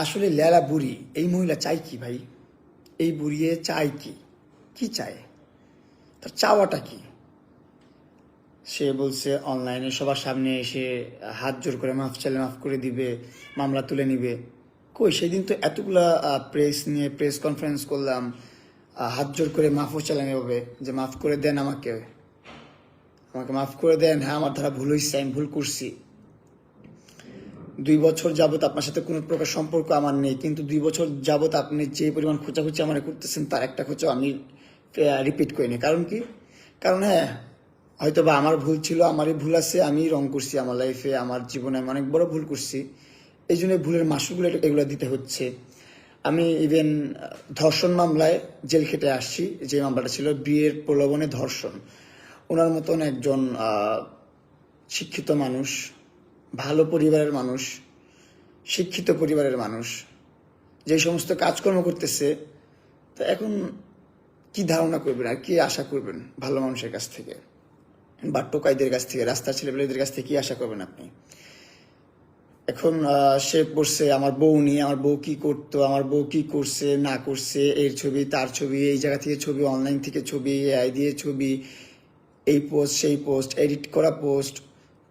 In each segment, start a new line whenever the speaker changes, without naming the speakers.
আসলে লেলা বুড়ি এই মহিলা চাই কি ভাই? এই বুড়িয়ে চায় কি? কি চায়? তার চাওয়াটা কি? সে বলছে অনলাইনে সবার সামনে এসে হাত জোর করে মাফ চাইলে মাফ করে দিবে, মামলা তুলে নিবে। কই সেদিন তো এতগুলা প্রেস নিয়ে প্রেস কনফারেন্স করলাম, হাত জোর করে মাফও চালানো হবে যে মাফ করে দেন, আমাকে আমাকে মাফ করে দেন, হ্যাঁ আমার দ্বারা ভুল হয়েছে, আমি ভুল করছি। 2 বছর যাবত আপনার সাথে কোনো প্রকার সম্পর্ক আমার নেই, কিন্তু 2 বছর যাবত আপনি যে পরিমাণ খোঁচাখুচি আমার করতেছেন তার একটা খোঁচাও আমি রিপিট করিনি। কারণ কি? কারণ হ্যাঁ, হয়তো বা আমার ভুল ছিল, আমারই ভুল আছে, আমি রং করছি আমার লাইফে, আমার জীবনে আমি অনেক বড় ভুল করছি। এই জন্য ভুলের মাসুলগুলো এগুলো দিতে হচ্ছে। আমি ইভেন ধর্ষণ মামলায় জেল খেটে আসছি, যে মামলাটা ছিল বিয়ের প্রলোভনে ধর্ষণ। ওনার মতন একজন শিক্ষিত মানুষ, ভালো পরিবারের মানুষ, শিক্ষিত পরিবারের মানুষ যে সমস্ত কাজকর্ম করতেছে, তো এখন কি ধারণা করবেন আর কি আশা করবেন ভালো মানুষের কাছ থেকে বা টোকাইদের কাছ থেকে, রাস্তার ছেলেপেলেদের কাছ থেকে কি আশা করবেন আপনি? এখন সে পড়ছে আমার বউ নিয়ে, আমার বউ কি করতো, আমার বউ কি করছে না করছে, এর ছবি তার ছবি, এই জায়গা থেকে ছবি, অনলাইন থেকে ছবি, এআই দিয়ে ছবি, এই পোস্ট সেই পোস্ট, এডিট করা পোস্ট,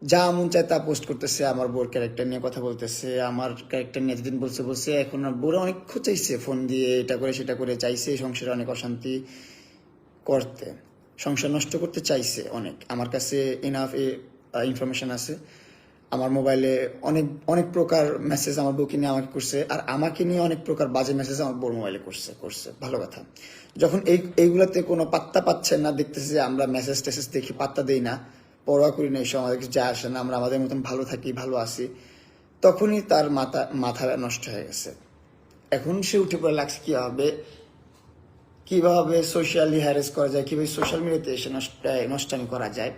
যা মন চায় তা পোস্ট করতেছে। আমার বউর ক্যারেক্টার নিয়ে কথা বলতেছে, আমার ক্যারেক্টার নিয়ে এতদিন বলছে বলছে, এখন বউরা অনেক খোঁচাইছে ফোন দিয়ে, এটা করে সেটা করে, চাইছে সংসারে অনেক অশান্তি করতে, সংসার নষ্ট করতে চাইছে অনেক। আমার কাছে এনাফ ইনফরমেশন আছে, আমার মোবাইলে অনেক অনেক প্রকার মেসেজ আমার বউকে নিয়ে আমাকে করছে, আর আমাকে নিয়ে অনেক প্রকার বাজে মেসেজ আমার বউর মোবাইলে করছে। ভালো কথা, যখন এইগুলাতে কোনো পাত্তা পাচ্ছেন না, দেখতেছে যে আমরা মেসেজ টেসেজ দেখি, পাত্তা দেই না, পরোয়া করি না, এসব আমাদের কিছু যায় আসে না, আমরা আমাদের মতন ভালো থাকি, ভালো আছি, তখনই তার মাথা নষ্ট হয়ে গেছে। এখন সে উঠে পড়ে লাগছে কিভাবে সোশ্যালি হ্যারেস করা যায়, কিভাবে সোশ্যাল মিডিয়াতে এসে নষ্টামি করা যায়।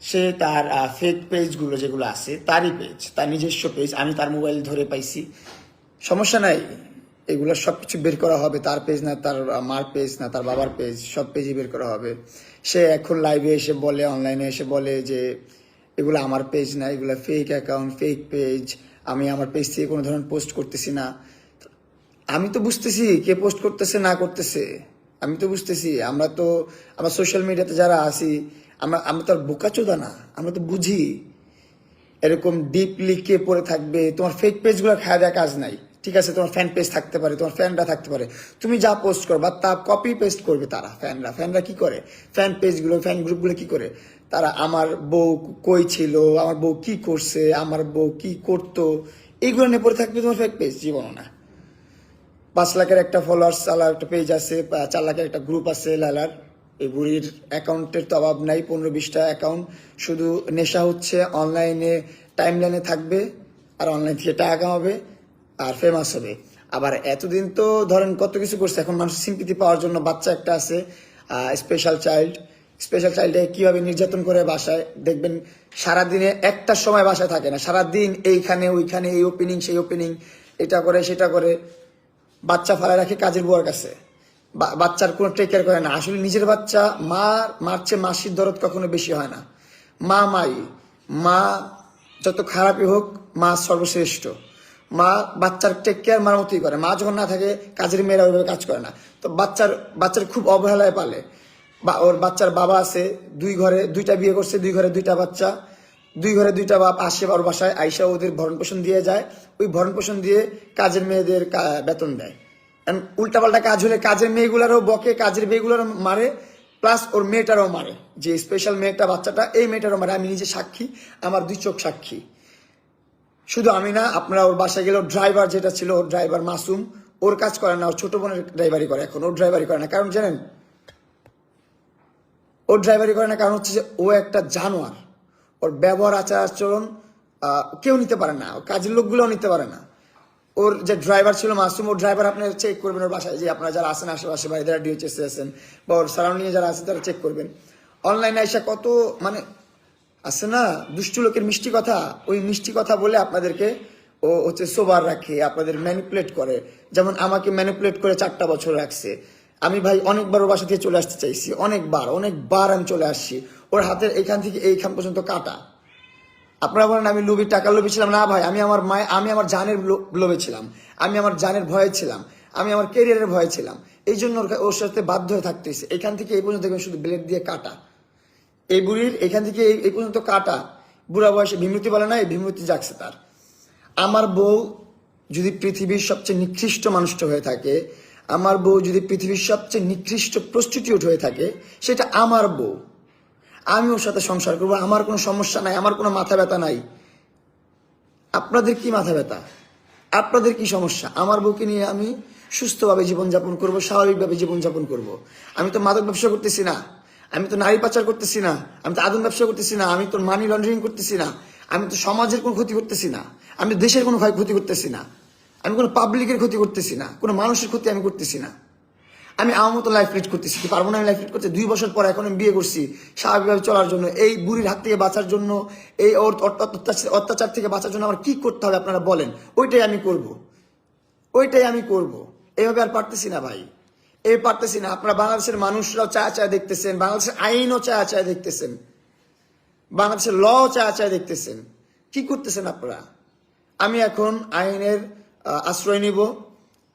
সে তার ফেক পেজগুলো যেগুলো আছে, তারই পেজ, তার নিজস্ব পেজ, আমি তার মোবাইল ধরে পাইছি, সমস্যা নাই, এগুলো সবকিছু বের করা হবে। তার পেজ না, তার মার পেজ না, তার বাবার পেজ, সব পেজই বের করা হবে। সে এখন লাইভে এসে বলে, অনলাইনে এসে বলে যে এগুলো আমার পেজ না, এগুলো ফেক অ্যাকাউন্ট, ফেক পেজ, আমি আমার পেজ থেকে কোনো ধরনের পোস্ট করতেছি না। আমি তো বুঝতেছি কে পোস্ট করতেছে না করতেছে, আমি তো বুঝতেছি। আমরা সোশ্যাল মিডিয়াতে যারা আছি, আমরা তো আর বোকাচোদা না, আমরা তো বুঝি এরকম ডিপলি কে পড়ে থাকবে। তোমার ফেক পেজগুলো খাওয়া দেওয়া কাজ নাই, ঠিক আছে? তোমার ফ্যান পেজ থাকতে পারে, তোমার ফ্যানরা থাকতে পারে, তুমি যা পোস্ট করবা তা কপি পেস্ট করবে তারা। ফ্যানরা কি করে, ফ্যান পেজগুলো, ফ্যান গ্রুপগুলো কি করে, তারা আমার বউ কই ছিল, আমার বউ কি করছে, আমার বউ কি করতো, এইগুলো নিয়ে পড়ে থাকবে তোমার ফেক পেজ। জীবনও না। 5 লাখের একটা ফলোয়ার্স আলার একটা পেজ আছে, 4 লাখের একটা গ্রুপ আছে লালার। এই বুড়ির অ্যাকাউন্টের তো অভাব নাই, 15-20টা অ্যাকাউন্ট। শুধু নেশা হচ্ছে অনলাইনে, টাইম লাইনে থাকবে, আর অনলাইন থেকে টাকা কামাবে আর ফেমাস হবে। আবার এতদিন তো ধরেন কত কিছু করছে, এখন মানুষ সিম্পিতি পাওয়ার জন্য বাচ্চা একটা আছে, স্পেশাল চাইল্ডে কিভাবে নির্যাতন করে বাসায়, দেখবেন সারাদিনে একটা সময় বাসায় থাকে না, সারাদিন এইখানে ওইখানে, এই ওপেনিং সেই ওপেনিং, এটা করে সেটা করে, বাচ্চা ফালায় রাখে কাজের বুয়ার কাছে, বাচ্চার কোনো টেক কেয়ার করে না। আসলে নিজের বাচ্চা মার চেয়ে মাসির দরদ কখনো বেশি হয় না। মা যত খারাপই হোক, মা সর্বশ্রেষ্ঠ। মা বাচ্চার টেক কেয়ার মার মতোই করে। মা যখন না থাকে, কাজের মেয়েরা ওইভাবে কাজ করে না, তো বাচ্চার খুব অবহেলায় পালে। ওর বাচ্চার বাবা আছে, 2 ঘরে 2টা বিয়ে করছে, 2 ঘরে 2টা বাচ্চা, 2 ঘরে 2টা বাপ আসে ওর বাসায়, আইসা ওদের ভরণ পোষণ দিয়ে যায়, ওই ভরণ পোষণ দিয়ে কাজের মেয়েদের বেতন দেয়। উল্টাপাল্টা কাজ হলে কাজের মেয়েগুলারও বকে, কাজের মেয়েগুলারও মারে, প্লাস ওর মেয়েটারও মারে, যে স্পেশাল মেয়েটা বাচ্চাটা, এই মেয়েটারও মারে। আমি নিজে সাক্ষী, আমার 2 চোখ সাক্ষী। শুধু আমি না, আপনারা ওর বাসায় গেলে ড্রাইভার যেটা ছিল, ওর ড্রাইভার মাসুম, ওর কাজ করে না, ওর ছোট বোনের ড্রাইভারি করে। এখন ওর ড্রাইভারি করে না, কারণ জানেন ওর ড্রাইভারি করে না কারণ হচ্ছে যে ও একটা জানোয়ার। ওর ব্যবহার, আচার আচরণ কেউ নিতে পারে না, কাজের লোকগুলোও নিতে পারে না। ওর যে ড্রাইভার ছিল মাসুম, ওর ড্রাইভার আপনারা চেক করবেন ওর বাসায়, যে আপনারা যারা আছেন আশেপাশে বা যারা ডিএইচএসে আছেন বা ওর সারাউন্ডিংয়ে যারা আছেন তারা চেক করবেন। অনলাইনে এসে কত মানে আছে না দুষ্টু লোকের মিষ্টি কথা, ওই মিষ্টি কথা বলে আপনাদেরকে ও হচ্ছে সোবার রাখে, আপনাদের ম্যানিপুলেট করে। যেমন আমাকে ম্যানিপুলেট করে 4টা বছর রাখছে। আমি ভাই অনেকবার ওর বাসা থেকে চলে আসতে চাইছি, অনেকবার আমি চলে আসছি। ওর হাতের এইখান থেকে এইখান পর্যন্ত কাটা, আপনারা বলেন আমি লোভী, টাকার লোভী ছিলাম। না ভাই, আমি আমার জানের লোভে ছিলাম, আমি আমার জানের ভয়ে ছিলাম, আমি আমার ক্যারিয়ারের ভয়ে ছিলাম। এই জন্য ওর সাথে বাধ্য হয়ে থাকতেছে। এখান থেকে এই পর্যন্ত দেখবেন শুধু ব্লেড দিয়ে কাটা। এই বুড়ির এখান থেকে এই পর্যন্ত কাটা। বুড়া বয়সে ভীমরতি বলে না, এই ভীমরতি জাগছে তার। আমার বউ যদি পৃথিবীর সবচেয়ে নিকৃষ্ট মানুষটা হয়ে থাকে, আমার বউ যদি পৃথিবীর সবচেয়ে নিকৃষ্ট প্রস্টিটিউট হয়ে থাকে, সেটা আমার বউ। আমি ওর সাথে সংসার করবো, আমার কোনো সমস্যা নাই, আমার কোনো মাথা ব্যথা নাই। আপনাদের কি মাথা ব্যথা? আপনাদের কি সমস্যা? আমার বউকে নিয়ে আমি সুস্থভাবে জীবনযাপন করব, স্বাভাবিকভাবে জীবনযাপন করব। আমি তো মাদক ব্যবসা করতেছি না, আমি তো নারী পাচার করতেছি না, আমি তো আদম ব্যবসা করতেছি না, আমি তো মানি লন্ডারিং করতেছি না, আমি তো সমাজের কোনো ক্ষতি করতেছি না, আমি দেশের কোনো ক্ষতি করতেছি না, আমি কোনো পাবলিকের ক্ষতি করতেছি না, কোনো মানুষের ক্ষতি আমি করতেছি না। আমি আমার মতো লাইফ লিড করতেছি। কি পারবো না আমি লাইফ লিড করতে? 2 বছর পর এখন আমি বিয়ে করছি স্বাভাবিকভাবে চলার জন্য। এই বুড়ির হাত থেকে বাঁচার জন্য, এই অত্যাচার থেকে বাঁচার জন্য আমার কি করতে হবে আপনারা বলেন। ওইটাই আমি করব, ওইটাই আমি করব। এইভাবে আর পারতেছি না ভাই, এই পারতেছি না। আপনারা বাংলাদেশের মানুষরাও চায়া চায়া দেখতেছেন, বাংলাদেশের আইনও চায়া চায়া দেখতেছেন, বাংলাদেশের ল চায়া চায়া দেখতেছেন। কি করতেছেন আপনারা? আমি এখন আইনের আশ্রয় নিব,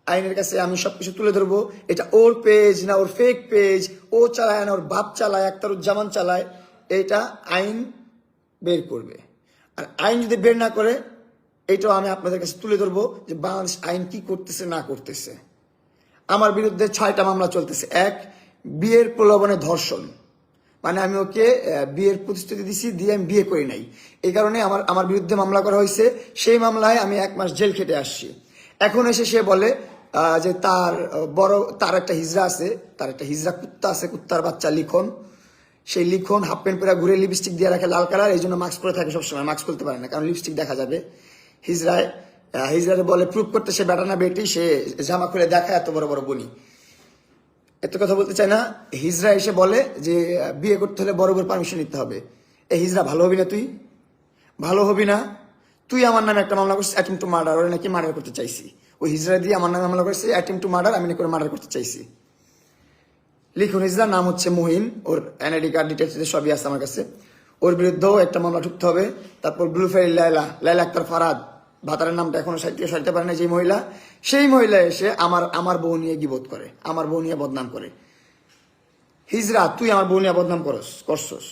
আইনের কাছে আমি সবকিছু তুলে ধরবো। এটা ওর পেজ না ওর ফেক পেজ, ও চালায় না ওর বাপ চালায়, আখতারুজ্জামান চালায়, এটা আইন বের করবে। আর আইন যদি বের না করে, এটাও আমি আপনাদের কাছে তুলে ধরবো যে বাংলাদেশ আইন কি করতেছে না করতেছে। আমার বিরুদ্ধে 6টা মামলা চলতেছে। 1, বিয়ের প্রলোভনে ধর্ষণ, মানে আমি ওকে বিয়ের প্রতিশ্রুতি দিছি, দিয়ে আমি বিয়ে করি নাই, এই কারণে আমার বিরুদ্ধে মামলা করা হয়েছে। সেই মামলায় আমি 1 মাস জেল খেটে আসছি। এখন এসে সে বলে যে তার একটা হিজড়া আছে, তার একটা হিজড়া কুত্তা আছে, কুত্তার বাচ্চা লিখন। সেই লিখন হাফ প্যান্ট পরে ঘুরে লিপস্টিক দিয়ে রাখে লাল কালার, এই জন্য মাস্ক পরে থাকে সবসময়। মাস্ক খুলতে পারে না কারণ লিপস্টিক দেখা যাবে। হিজড়ারে বলে প্রুভ করতে সে বেটা না বেটি, সে জামা খুলে দেখায় এত বড় বড় বনি। এত কথা বলতে চায় না। হিজড়া এসে বলে যে বিয়ে করতে হলে বড় বড় পারমিশন নিতে হবে। এই হিজড়া ভালো হবি না? তুই ভালো হবি না? তুই আমার নামে একটা মামলা করছিস অ্যাটেম্প টু মার্ডার, ওরা নাকি মার্ডার করতে চাইছি। ওই হিজড়া দিয়ে আমার নামে মামলা করছে অ্যাটেম্প টু মার্ডার, আমি নাকি মার্ডার করতে চাইছি। লিখুন, হিজড়ার নাম হচ্ছে মহিন, ওর এনআইডি কার্ড ডিটেলস সবই আছে আমার কাছে। ওর বিরুদ্ধেও একটা মামলা ঢুকতে হবে। তারপর ব্লু ফেরি লাইলা আক্তার ফারাদ, ভাতারের নামটা এখনো সাইতে পারে না যে মহিলা, সেই মহিলা এসে আমার বউ নিয়ে গিবত করে, আমার বউ নিয়ে বদনাম করে। হিজড়া, তুই আমার বউ নিয়ে বদনাম করছস?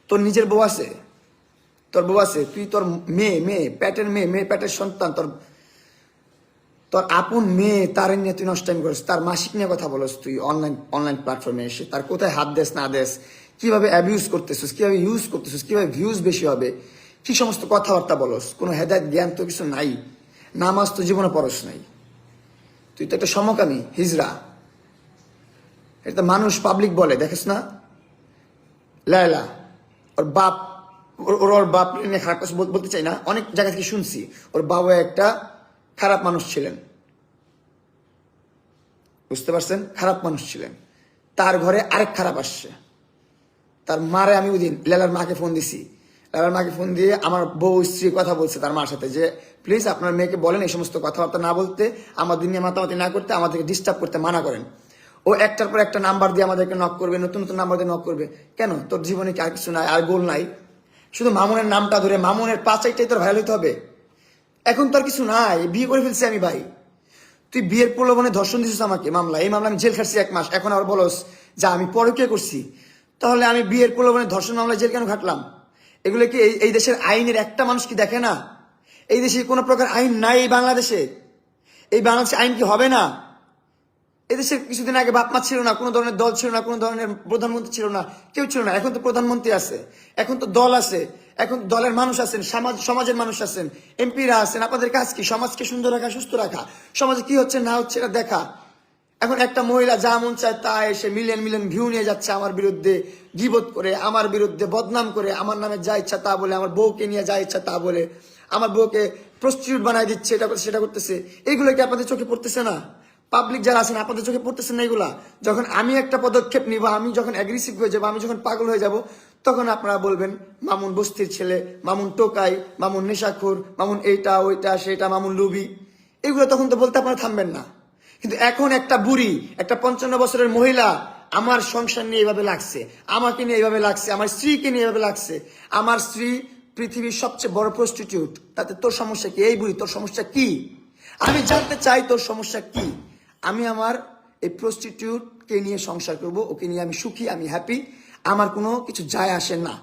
তোর নিজের বউ আছে? তোর বউ আছে? তুই তোর মেয়ে পেটের মেয়ে পেটের সন্তান, তোর আপন মেয়ে, তার নিয়ে তুই নষ্টামি করিস, তার মাসিক নিয়ে কথা বলস তুই অনলাইন প্ল্যাটফর্মে এসে। তার কোথায় হাত দেস না দেস, কিভাবে অ্যাবিউজ করতেছিস, কিভাবে ইউজ করতেছিস, কিভাবে ভিউজ বেশি হবে, কি সমস্ত কথাবার্তা বলস। কোনো হেদায়ত জ্ঞান তো কিছু নাই, নামাজ তো জীবনে পড়স নাই। তুই তো একটা সমকামী হিজড়া। এটা মানুষ পাবলিক বলে, দেখিস না? লায়লা ওর বাপ, ওর বাপ নিয়ে খারাপ কথা বলতে চাই না, অনেক জায়গা থেকে শুনছি ওর বাবা একটা খারাপ মানুষ ছিলেন, বুঝতে পারছেন? খারাপ মানুষ ছিলেন। তার ঘরে আরেক খারাপ আসছে। তার মারে আমি ওই দিন লেলার মাকে ফোন দিছি, লেলার মাকে ফোন দিয়ে আমার বউ স্ত্রী কথা বলছে তার মার সাথে যে প্লিজ আপনার মেয়েকে বলেন এই সমস্ত কথাবার্তা না বলতে, আমাদের নিয়ে মাতামাতি না করতে, আমাদেরকে ডিস্টার্ব করতে মানা করেন। ও একটার পর একটা নাম্বার দিয়ে আমাদেরকে নক করবে, নতুন নতুন নাম্বার দিয়ে নক করবে। কেন? তোর জীবনে কি আর কিছু নাই, আর গোল নাই? শুধু মামুনের নামটা ধরে মামুনের পাঁচাইটাই তোর ভাইরাল হইতে হবে? এখন তো আর কিছু নাই, বিয়ে করে ফেলছি আমি ভাই। তুই বিয়ের প্রলোভনে ধর্ষণ দিছিস আমাকে, মামলা, এই মামলা আমি জেল খাটছি 1 মাস, এখন আবার বলস যা আমি পরকীয়া করছি। তাহলে আমি বিয়ের প্রলোভনে ধর্ষণ মামলা জেল কেন খাটলাম? এগুলো কি এই দেশের আইনের একটা মানুষ কি দেখে না? এই দেশে কোনো প্রকার আইন নাই এই বাংলাদেশে। এই বাংলাদেশে আইন কি হবে না? এদেশে কিছুদিন আগে বাপমা ছিল না, কোনো ধরনের দল ছিল না, কোনো ধরনের প্রধানমন্ত্রী ছিল না, কেউ ছিল না। এখন তো প্রধানমন্ত্রী আছে, এখন তো দল আছে, এখন দলের মানুষ আছেন, সমাজের মানুষ আছেন, এমপিরা আছেন। আপনাদের কাজ কি? সমাজকে সুন্দর রাখা, সুস্থ রাখা, সমাজে কি হচ্ছে না হচ্ছে এটা দেখা। এখন একটা মহিলা যা মন চায় তা এসে মিলিয়ন ভিউ নিয়ে যাচ্ছে আমার বিরুদ্ধে, গীবত করে, আমার বিরুদ্ধে বদনাম করে, আমার নামে যা ইচ্ছা তা বলে, আমার বউকে নিয়ে যা ইচ্ছা তা বলে, আমার বউকে প্রস্টিটিউট বানাই দিচ্ছে, এটা করছে সেটা করতেছে। এইগুলো কি আপনাদের চোখে পড়তেছে না? পাবলিক যারা আছেন আপনাদের চোখে পড়তেছেন না এগুলা? যখন আমি একটা পদক্ষেপ নিব, আমি যখন অ্যাগ্রেসিভ হয়ে যাবো, আমি যখন পাগল হয়ে যাব, তখন আপনারা বলবেন মামুন বস্তির ছেলে, মামুন টোকাই, মামুন নেশাখোর, মামুন এইটা ওইটা সেটা, মামুন লুবি। এগুলো তখন তো বলতে আপনারা থামবেন না। কিন্তু এখন একটা বুড়ি, একটা 55 বছরের মহিলা আমার সংসার নিয়ে এইভাবে লাগছে, আমাকে নিয়ে এইভাবে লাগছে, আমার স্ত্রীকে নিয়ে এইভাবে লাগছে। আমার স্ত্রী পৃথিবীর সবচেয়ে বড় প্রস্টিটিউট, তাতে তোর সমস্যা কি? এই বুড়ি, তোর সমস্যা কি? আমি জানতে চাই তোর সমস্যা কি। আমি আমার এই প্রস্টিটিউটকে নিয়ে সংসার করব, ওকে নিয়ে আমি সুখী, আমি হ্যাপি। আমার কোনো কিছু যায় আসে না,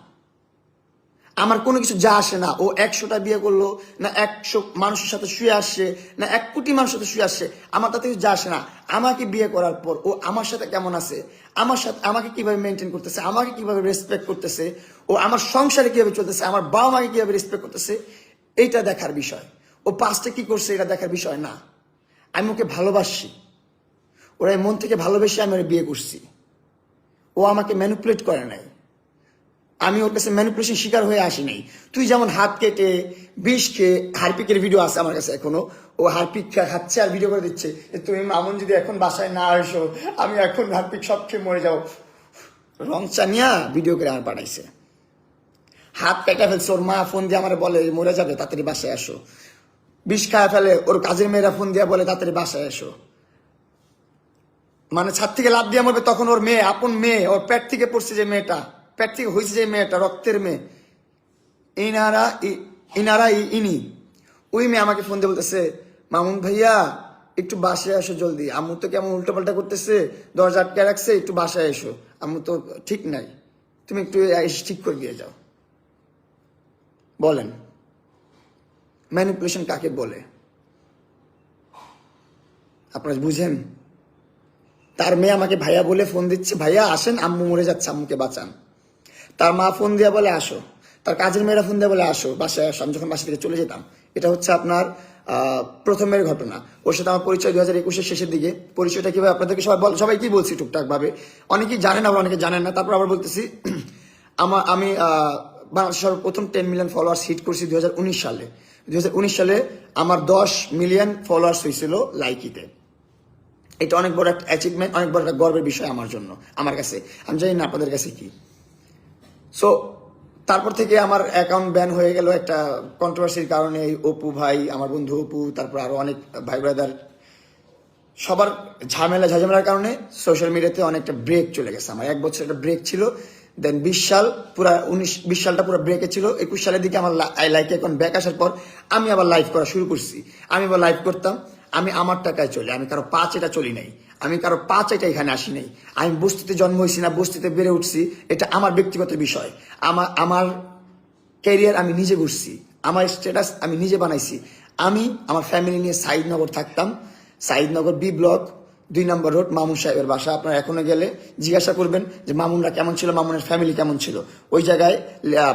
আমার কোনো কিছু যা আসে না। ও 100টা বিয়ে করলো না 100 মানুষের সাথে শুয়ে আসছে না 1 কোটি মানুষের সাথে শুয়ে আসছে, আমার তাতে কিছু যা আসে না। আমাকে বিয়ে করার পর ও আমার সাথে কেমন আছে, আমার সাথে আমাকে কিভাবে মেনটেন করতেছে, আমাকে কিভাবে রেসপেক্ট করতেছে, ও আমার সংসারে কিভাবে চলতেছে, আমার বাবা মাকে কিভাবে রেসপেক্ট করতেছে, এইটা দেখার বিষয়। ও পাস্টে কি করছে এটা দেখার বিষয় না। আমি ওকে ভালোবাসি, ওরা মন থেকে ভালোবেসে আমি ওরা বিয়ে করছি। ও আমাকে ম্যানিপুলেট করে নাই, আমি ওর কাছে ম্যানিপুলেশন শিকার হয়ে আসি নাই। তুই যেমন হাত কেটে বিষ খেয়ে, হারপিকের ভিডিও আছে আমার কাছে এখনো, ও হারপিক খাচ্ছে আর ভিডিও করে দিচ্ছে তুমি মামুন যদি এখন বাসায় না আসো আমি এখন হারপিক সব খেয়ে মরে যাবো। রং চানিয়া ভিডিও করে আমার পাঠাইছে, হাত কেটে ফেলছে। ওর মা ফোন দিয়ে আমার বলে মরে যাবে, তাড়াতাড়ি বাসায় আসো। বিষ খায় ফেলে, ওর কাজের মেয়েরা ফোন দিয়ে বলে তাড়াতাড়ি বাসায় আসো। মানে ছাদ থেকে লাভ দিয়ে মরবে, তখন ওর মেয়ে, আপন মেয়ে, ওর পেট থেকে পড়ছে যে মেয়েটা, পেট থেকে হয়েছে যে মেয়েটা, রক্তের মেয়ে, ইনি ওই মেয়ে আমাকে ফোন দিয়ে বলতেছে মামুন ভাইয়া একটু বাসায় আসো জলদি, আম্মু তো কেমন উল্টোপাল্টা করতেছে, দরজা আটকে রাখছে, একটু বাসায় এসো, আম্মু তো ঠিক নাই, তুমি একটু এসে ঠিক করে দিয়ে যাও। বলেন ম্যানিপুলেশন কাকে বলে? আপনারা বুঝেন? তার মেয়ে আমাকে ভাইয়া বলে ফোন দিচ্ছে, ভাইয়া আসেন, আম্মু মরে যাচ্ছে, আম্মুকে বাঁচান। তার মা ফোন দিয়ে বলে আসো, তার কাজের মেয়েরা ফোন দিয়ে বলে আসো, বাসায় আসো। আমি যখন বাসা থেকে চলে যেতাম, এটা হচ্ছে আপনার প্রথমের ঘটনা। ওর সাথে আমার পরিচয় 2021-এর শেষের দিকে। পরিচয়টা কিভাবে আপনাদেরকে সবাইকেই বলছি টুকটাক ভাবে, অনেকেই জানেন আবার অনেকে জানেন না। তারপর আবার বলতেছি, আমি বাংলাদেশের সর্বপ্রথম 10 মিলিয়ন ফলোয়ার্স হিট করছি 2019 সালে। 2019 সালে আমার 10 মিলিয়ন ফলোয়ার্স হয়েছিল লাইকিতে। এটা অনেক বড় একটা অ্যাচিভমেন্ট, অনেক বড় একটা গর্বের বিষয় আমার জন্য, আমার কাছে। আমি জানি না আপনাদের কাছে কি। সো তারপর থেকে আমার অ্যাকাউন্ট ব্যান হয়ে গেল একটা কন্ট্রোভার্সির কারণে। অপু ভাই, আমার বন্ধু অপু, তারপর আরো অনেক ভাই ব্রাদার, সবার ঝামেলার কারণে সোশ্যাল মিডিয়াতে অনেকটা ব্রেক চলে গেছে। আমার 1 বছর একটা ব্রেক ছিল, দেন 20 সাল পুরা 20 সালটা পুরো ব্রেকে ছিল। 21 সালের দিকে আমার লাইক এখন ব্যাক আসার পর আমি আবার লাইভ করা শুরু করছি। আমি আবার লাইভ করতাম, আমি আমার টাকায় চলি, আমি কারো পা চেটা চলি নাই, আমি কারো পা চেটা এখানে আসি নাই। আমি বস্তিতে জন্ম হয়েছি না বস্তিতে বেড়ে উঠছি, এটা আমার ব্যক্তিগত বিষয়। আমার ক্যারিয়ার আমি নিজে করছি, আমার স্ট্যাটাস আমি নিজে বানাইছি। আমি আমার ফ্যামিলি নিয়ে সাইদনগর থাকতাম, সাইদনগর বি ব্লক 2 নম্বর রোড, মামুন সাহেবের বাসা। আপনারা এখনো গেলে জিজ্ঞাসা করবেন যে মামুনরা কেমন ছিল, মামুনের ফ্যামিলি কেমন ছিল। ওই জায়গায়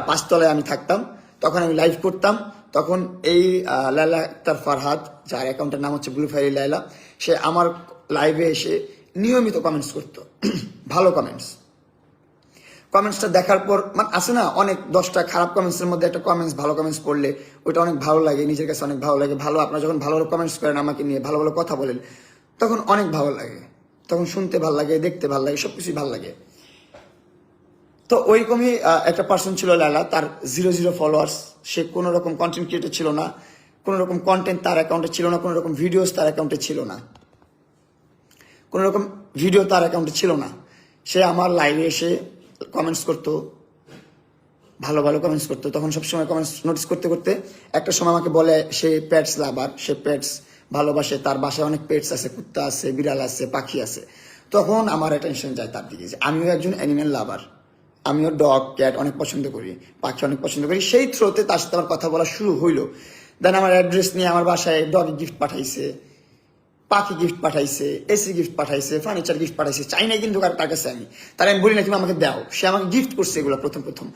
5 তলায় আমি থাকতাম, তখন আমি লাইভ করতাম। তখন এই লাইলা আক্তার ফারহাদ, যার অ্যাকাউন্টের নাম হচ্ছে ব্লু ফায়ারি লাইলা, সে আমার লাইভে এসে নিয়মিত কমেন্টস করতো, ভালো কমেন্টসটা দেখার পর মানে আছে না, অনেক 10টা খারাপ কমেন্টসের মধ্যে একটা কমেন্টস, ভালো কমেন্টস পড়লে ওইটা অনেক ভালো লাগে, নিজের কাছে অনেক ভালো লাগে। ভালো, আপনারা যখন ভালো কমেন্টস করেন আমাকে নিয়ে, ভালো ভালো কথা বলেন, তখন অনেক ভালো লাগে, তখন শুনতে ভালো লাগে, দেখতে ভালো লাগে, সবকিছুই ভালো লাগে। তো ওইরকমই একটা পার্সন ছিল লালা, তার 0 ফলোয়ার্স। সে কোনো রকম কন্টেন্ট ক্রিয়েটর ছিল না, কোনো রকম কন্টেন্ট তার অ্যাকাউন্টে ছিল না, কোনো রকম ভিডিওস তার অ্যাকাউন্টে ছিল না, কোনো রকম ভিডিও তার অ্যাকাউন্টে ছিল না। সে আমার লাইভে এসে কমেন্টস করতো, ভালো ভালো কমেন্টস করতো। তখন সবসময় কমেন্টস নোটিস করতে করতে একটা সময় আমাকে বলে সে পেটস লাভার, সে পেটস ভালোবাসে, তার বাসায় অনেক পেটস আছে, কুত্তা আছে, বিড়াল আছে, পাখি আছে। তখন আমার অ্যাটেনশন যায় তার দিকে, যে আমিও একজন অ্যানিমেল লাভার, আমিও ডগ ক্যাট অনেক পছন্দ করি, পাখি অনেক পছন্দ করি। সেই থ্রোতে তার সাথে আমার কথা বলা শুরু হইলো। দেন আমার অ্যাড্রেস নিয়ে আমার বাসায় ডগ গিফট পাঠাইছে, পাখি গিফট পাঠাইছে, এসি গিফট পাঠাইছে, ফার্নিচার গিফট পাঠাইছে। চাই নাই কিন্তু তার কাছে আমি, তার আমি বলি না তুমি আমাকে দাও, সে আমাকে গিফট করছে এগুলো। প্রথম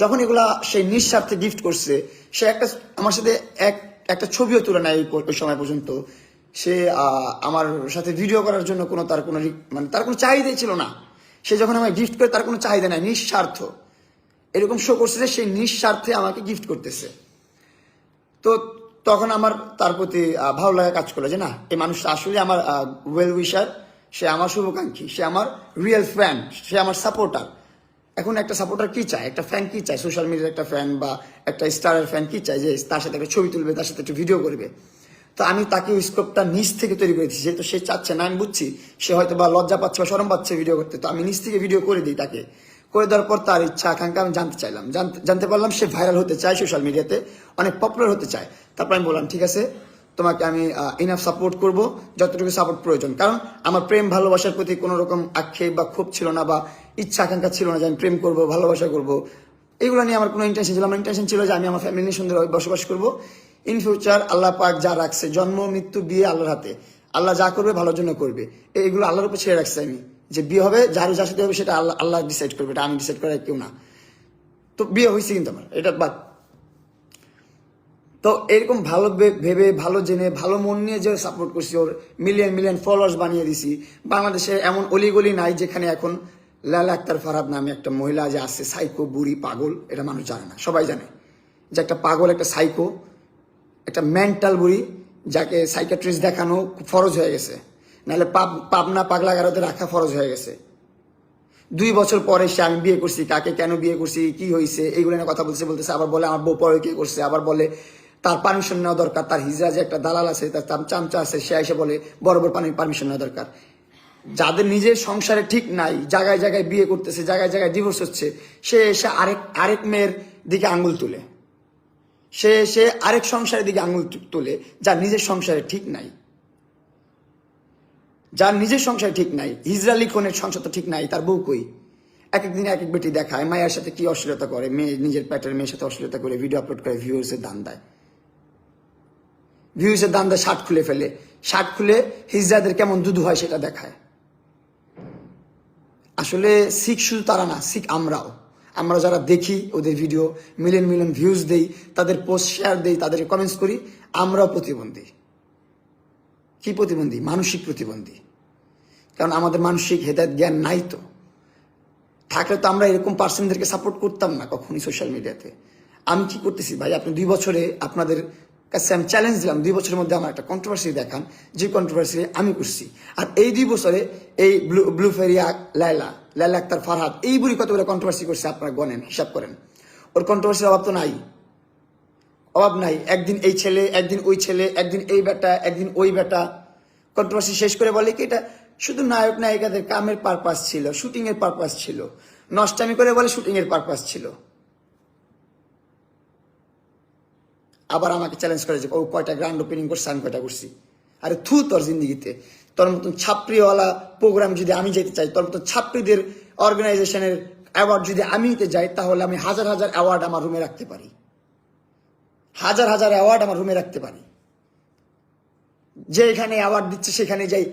যখন এগুলা সেই নিঃস্বার্থে গিফট করছে, সে আমার সাথে একটা ছবিও তুলে নেয় ওই সময় পর্যন্ত। সে আমার সাথে ভিডিও করার জন্য তার কোনো চাহিদাই ছিল না। সে যখন আমাকে গিফট করে, তার কোনো চাহিদা নাই, নিঃস্বার্থ এরকম শো করছে যে সে নিঃস্বার্থে আমাকে গিফট করতেছে। তো তখন আমার তার প্রতি ভালো লাগা কাজ করলো, যে না, এই মানুষটা আসলে আমার ওয়েল উইশার, সে আমার শুভাকাঙ্ক্ষী, সে আমার রিয়েল ফ্যান, সে আমার সাপোর্টার। এখন একটা সাপোর্টার কি চায়, একটা ফ্যান কি চায়, সোশ্যাল মিডিয়ার একটা ফ্যান বা একটা স্টারের ফ্যান কি চায়, যে তার সাথে একটা ছবি তুলবে, তার সাথে একটা ভিডিও করবে। তো আমি তাকে ওই স্কোপটা নিজ থেকে তৈরি করেছি, যেহেতু সে চাচ্ছে না, আমি বুঝছি সে হয়তো বা লজ্জা পাচ্ছে বা শরম পাচ্ছে ভিডিও করতে, তো আমি নিজ থেকে ভিডিও করে দিই তাকে। করে দেওয়ার পর তার ইচ্ছা আকাঙ্ক্ষা আমি জানতে চাইলাম, জানতে পারলাম সে ভাইরাল হতে চায়, সোশ্যাল মিডিয়াতে অনেক পপুলার হতে চায়। তারপর আমি বললাম ঠিক আছে, তোমাকে আমি ইনাফ সাপোর্ট করব, যতটুকু সাপোর্ট প্রয়োজন। কারণ আমার প্রেম ভালোবাসার প্রতি কোনো রকম আক্ষেপ বা ক্ষোভ ছিল না, বা ইচ্ছা আকাঙ্ক্ষা ছিল না যে আমি প্রেম করবো, ভালোবাসা করবো, এগুলো নিয়ে আমার কোনো ইন্টেনশন ছিল। আমার ইন্টেনশন ছিল যে আমি আমার ফ্যামিলি নিয়ে সুন্দরভাবে বসবাস করবো। ইন ফিউচার আল্লাহ পাক যা রাখছে, জন্ম মৃত্যু বিয়ে আল্লাহর হাতে, আল্লাহ যা করবে ভালোর জন্য করবে, এইগুলো আল্লাহর উপর ছেড়ে রাখছি আমি। যে বিয়ে হবে, যার সাথে হবে সেটা আল্লাহ আল্লাহ ডিসাইড করবে, এটা আমি ডিসাইড করার কেউ না। তো বিয়ে হয়েছে কিন্তু আমার, এটা বাদ। তো এরকম ভালো ভেবে, ভালো জেনে, ভালো মন নিয়ে যে সাপোর্ট করছি, ওর মিলিয়ন মিলিয়ন ফলোয়ার্স বানিয়ে দিছি। বাংলাদেশে এমন অলিগলি নাই যেখানে এখন লায়লা আক্তার ফারহাদ নামে একটা মহিলা যে আছে, সাইকো বুড়ি পাগল, এটা মানুষ জানে না, সবাই জানে যে একটা পাগল, একটা সাইকো, একটা মেন্টাল বুড়ি, যাকে সাইকিয়াট্রিস্ট দেখানো খুব ফরজ হয়ে গেছে, নাহলে পাবনা পাগলাগারোতে রাখা ফরজ হয়ে গেছে। 2 বছর পরে সে আমি বিয়ে করছি, কাকে কেন বিয়ে করছি, কি হয়েছে, এইগুলো নিয়ে কথা বলতেছে। আবার বলে আমার বউ পরে কি করছে, আবার বলে তার পারমিশন নেওয়া দরকার, তার হিজরা যে একটা দালাল আছে, তার চামচা আছে, সে এসে বলে বড় বড় পারমিশন নেওয়া দরকার। যাদের নিজের সংসারে ঠিক নাই, জায়গায় জায়গায় বিয়ে করতেছে, জায়গায় জায়গায় ডিভোর্স হচ্ছে, সে এসে আরেক মেয়ের দিকে আঙুল তুলে, সে আরেক সংসারের দিকে আঙুল তোলে, যার নিজের সংসারে ঠিক নাই, যার নিজের সংসারে ঠিক নাই। হিজরা লিখনের সংসার তো ঠিক নাই, তার বউ কই? এক এক দিনে এক এক বেটি দেখায়, মায়ের সাথে কি অশ্লীলতা করে, মেয়ে নিজের প্যাটের মেয়ের সাথে অশ্লীলতা করে ভিডিও আপলোড করে, ভিউয়ার্সের দান দেয়, শার্ট খুলে ফেলে, শার্ট খুলে হিজরাদের কেমন দুধু হয় সেটা দেখায়। আসলে শিখ শুধু তারা না, শিখ আমরা যারা দেখি ওদের ভিডিও, মিলিয়ন মিলিয়ন ভিউজ দেই, তাদের পোস্ট শেয়ার দেই, তাদের কমেন্টস করি, আমরাও প্রতিবন্ধী। কি প্রতিবন্ধী? মানসিক প্রতিবন্ধী। কারণ আমাদের মানসিক হেদায়েত জ্ঞান নাই। তো থাকলে তো আমরা এরকম পার্সনদেরকে সাপোর্ট করতাম না কখনই সোশ্যাল মিডিয়াতে। আমি কি করতেছি ভাই, আপনি 2 বছরে আপনাদের কাছে আমি চ্যালেঞ্জ দিলাম, 2 বছরের মধ্যে আমার একটা কন্ট্রোভার্সি দেখান, যে কন্ট্রোভার্সি আমি করছি। আর এই 2 বছরে এই ব্লু ফেরিয়া লায়লা আক্তার ফারহাদ, এই বুড়ি কতগুলো কন্ট্রোভার্সি করছে আপনারা গণেন, হিসাব করেন। ওর কন্ট্রোভার্সির অভাব তো নাই, অভাব নাই। একদিন এই ছেলে, একদিন ওই ছেলে, একদিন এই বেটা, একদিন ওই বেটা। কন্ট্রোভার্সি শেষ করে বলে কি এটা শুধু নায়ক নায়িকাদের কামের পারপাস ছিল, শুটিং এর পারপাস ছিল। নষ্টামি করে বলে শুটিং এর পারপাস ছিল। আবার আমাকে চ্যালেঞ্জ করে যে ও কয়টা গ্র্যান্ড ওপেনিং করছে, আমি কয়টা করছি। আরে থু তোর জিন্দিগিতে, তোর মতন ছাত্রীওয়ালা প্রোগ্রাম যদি আমি যেতে চাই, তোর মতন ছাত্রীদের অর্গানাইজেশনের অ্যাওয়ার্ড যদি আমি নিতে যাই, তাহলে আমি হাজার হাজার অ্যাওয়ার্ড আমার রুমে রাখতে পারি, হাজার হাজার অ্যাওয়ার্ড আমার রুমে রাখতে পারি। যে এখানে অ্যাওয়ার্ড দিচ্ছে সেখানে যাই,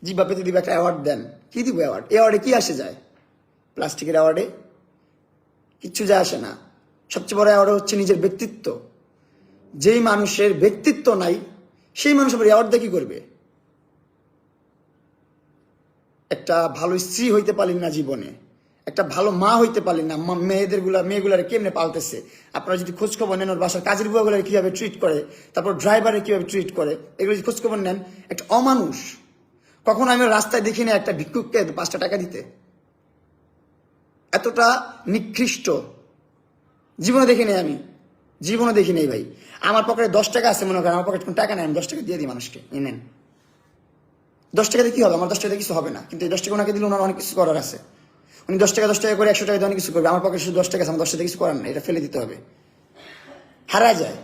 জিবা পেতে দিবে একটা অ্যাওয়ার্ড দেন, কি দিব অ্যাওয়ার্ড? অ্যাওয়ার্ডে কি আসে যায়? প্লাস্টিকের অ্যাওয়ার্ডে কিচ্ছু যায় আসে না। সবচেয়ে বড় অ্যাওয়ার্ড হচ্ছে নিজের ব্যক্তিত্ব। যেই মানুষের ব্যক্তিত্ব নাই, সেই মানুষ আবার অ্যাওয়ার্ড দিয়ে কি করবে? একটা ভালো স্ত্রী হইতে পারলেন না জীবনে, একটা ভালো মা হইতে পারলেন না, মেয়েগুলারে কেমনে পালতেছে, আপনারা যদি খোঁজখবর নেন, ওর বাসার কাজের বুয়াগুলারে কিভাবে ট্রিট করে, তারপর ড্রাইভারে কিভাবে ট্রিট করে, এগুলো যদি খোঁজখবর নেন, একটা অমানুষ। কখনো আমি রাস্তায় দেখি না একটা ভিক্ষুককে 5টা টাকা দিতে, এতটা নিকৃষ্ট জীবনে দেখি নেই, আমি জীবনে দেখি নেই ভাই। আমার পকেটে 10 টাকা আছে, মনে করেন আমার পকেটে কোনো টাকা নেই, আমি 10 টাকা দিয়ে দিই মানুষকে, নেন। 10 টাকাতে কি হবে? আমার 10 টাকাতে কিছু হবে না, কিন্তু এই 10 টাকা ওনাকে দিলে ওনার অনেক কিছু করার আছে। উনি 10 টাকা করে 100 টাকা দিয়ে অনেক কিছু করবে। আমার পকেটে শুধু 10 টাকা আছে, আমার 10 টাকা কিছু করার না, এটা ফেলে দিতে হবে, হারা যায়।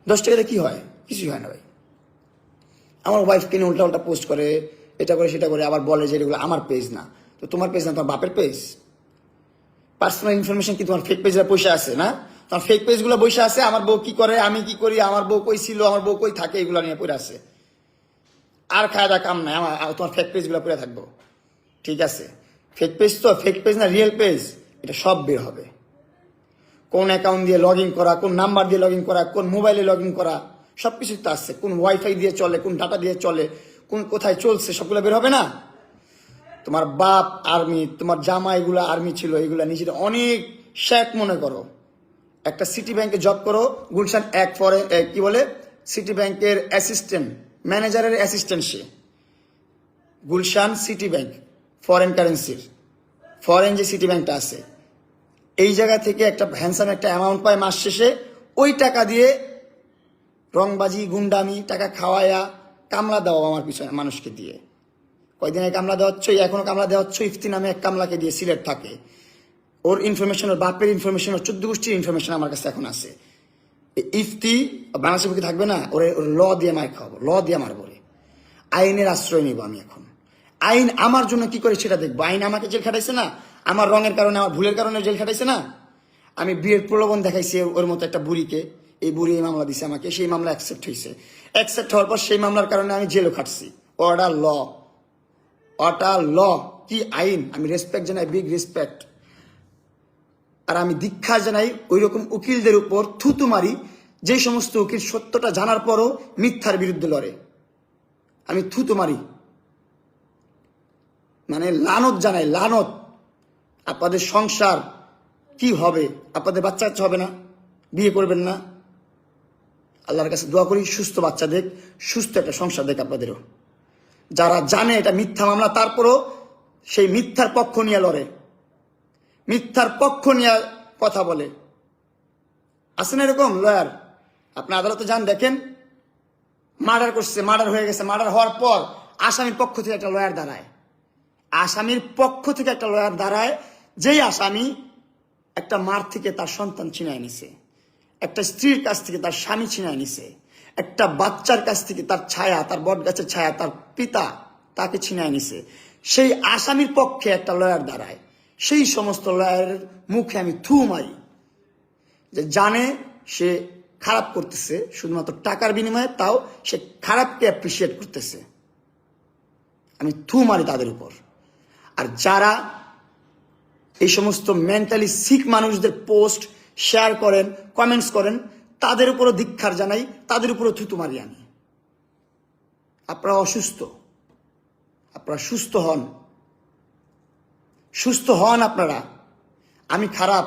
10 টাকাতে কি হয়? কিছুই হয় না ভাই। আমার ওয়াইফ কিনে উল্টা পোস্ট করে, এটা করে সেটা করে, আবার বলে যে এগুলো আমার পেজ না। তো তোমার পেজ না, তোমার বাপের পেজ। পার্সোনাল ইনফরমেশন কি তোমার ফেক পেজরা পয়সা আছে না? তোমার ফেক পেজগুলো বসে আছে, আমার বউ কি করে, আমি কি করি, আমার বউ কই ছিল, আমার বউ কই থাকে, এগুলো নিয়ে পড়ে আছে। আর খাওয়া দাওয়া কাম নাই আমার, তোমার ফেক পেজগুলো পড়ে থাকবো। ঠিক আছে, ফেক পেজ তো ফেক পেজ না রিয়েল পেজ, এটা সব বের হবে। কোন অ্যাকাউন্ট দিয়ে লগ ইন করা, কোন নাম্বার দিয়ে লগ ইন করা, কোন মোবাইলে লগ ইন করা, সবকিছু তো আসছে। কোন ওয়াইফাই দিয়ে চলে, কোন ডাটা দিয়ে চলে, কোন কোথায় চলছে, সবগুলো বের হবে না? তোমার বাপ আর্মি, তোমার জামা এগুলো আর্মি ছিল, এগুলা নিজের অনেক শেখ মনে করো। একটা সিটি ব্যাংকে জব করো, গুলশান কি বলে, সিটি ব্যাংকের অ্যাসিস্ট্যান্ট ম্যানেজারের অ্যাসিস্ট্যান্ট সে। গুলশান সিটি ব্যাংক, ফরেন কারেন্সির, ফরেন যে সিটি ব্যাংকটা আছে, এই জায়গা থেকে একটা হ্যান্ডসাম একটা অ্যামাউন্ট পায় মাস শেষে। ওই টাকা দিয়ে রংবাজি, গুন্ডামি, টাকা খাওয়ায়া কামলা দাও আমার পিছনে মানুষকে দিয়ে। কয়দিন আগে কামলা দেওয়া হচ্ছে, এখনো কামলা দেওয়া হচ্ছে। ইফতি নামে এক কামলাকে দিয়ে সিলেট থাকে, ওর ইনফরমেশন, ওর বাপের ইনফরমেশন, ওর 14 গোষ্ঠীর ইনফরমেশন আমার কাছে এখন আছে। ইফতি বাংলাদেশের বুকে থাকবে না, ওরে ল দিয়ে মার খাওয়াবো, ল দিয়ে মারবো রে। আইনের আশ্রয় নিব আমি এখন। আইন আমার জন্য কি করে সেটা দেখবো। আইন আমাকে জেল খাটাইছে না, আমার রঙের কারণে, আমার ভুলের কারণে জেল খাটাইছে না। আমি বিয়ের প্রলোভন দেখাইছি ওর মতো একটা বুড়িকে, এই বুড়ি এই মামলা দিছে আমাকে, সেই মামলা অ্যাকসেপ্ট হয়েছে। অ্যাকসেপ্ট হওয়ার পর সেই মামলার কারণে আমি জেলও খাটছি। অর্ডার ল, অর্ডার ল, কি আইন। আমি রেসপেক্ট জানাই, বিগ রেসপেক্ট। আর আমি দীক্ষা জানাই ওই রকম উকিলদের উপর থুতু মারি যে সমস্ত উকিল সত্যটা জানার পরও মিথ্যার বিরুদ্ধে লড়ে। আমি থুতু মারি, মানে লানত জানাই, লানত। আপনাদের সংসার কি হবে, আপনাদের বাচ্চা কাচ্চা হবে না, বিয়ে করবেন না। আল্লাহর কাছে দোয়া করি সুস্থ বাচ্চা দেখ, সুস্থ একটা সংসার দেখ আপনাদেরও। যারা জানে এটা মিথ্যা মামলা, তারপরও সেই মিথ্যার পক্ষ নিয়ে লড়ে, মিথ্যার পক্ষ নিয়ে কথা বলে। আছে না এরকম লয়ার? আপনি আদালতে যান, দেখেন মার্ডার করছে, মার্ডার হয়ে গেছে, মার্ডার হওয়ার পর আসামির পক্ষ থেকে একটা লয়ার দাঁড়ায়, আসামির পক্ষ থেকে একটা লয়ার দাঁড়ায়। যেই আসামি একটা মার থেকে তার সন্তান ছিনায় নিছে, একটা স্ত্রীর কাছ থেকে তার স্বামী ছিনায় নিছে, একটা বাচ্চার কাছ থেকে তার ছায়া, তার বট গাছের ছায়া, তার পিতা তাকে ছিনায় নিছে, সেই আসামির পক্ষে একটা লয়ার দাঁড়ায়। সেই সমস্ত লয়ারের মুখে আমি থু মারি, যে জানে সে খারাপ করতেছে শুধুমাত্র টাকার বিনিময়ে, তাও সে খারাপকে অ্যাপ্রিসিয়েট করতেছে। আমি থু মারি তাদের উপর। আর যারা এই সমস্ত মেন্টালি সিক মানুষদের পোস্ট শেয়ার করেন, কমেন্টস করেন, তাদের উপরও ধিক্কার জানাই, তাদের উপরও থুতু মারি আমি। আপনারা অসুস্থ, আপনারা সুস্থ হন, সুস্থ হন আপনারা। আমি খারাপ,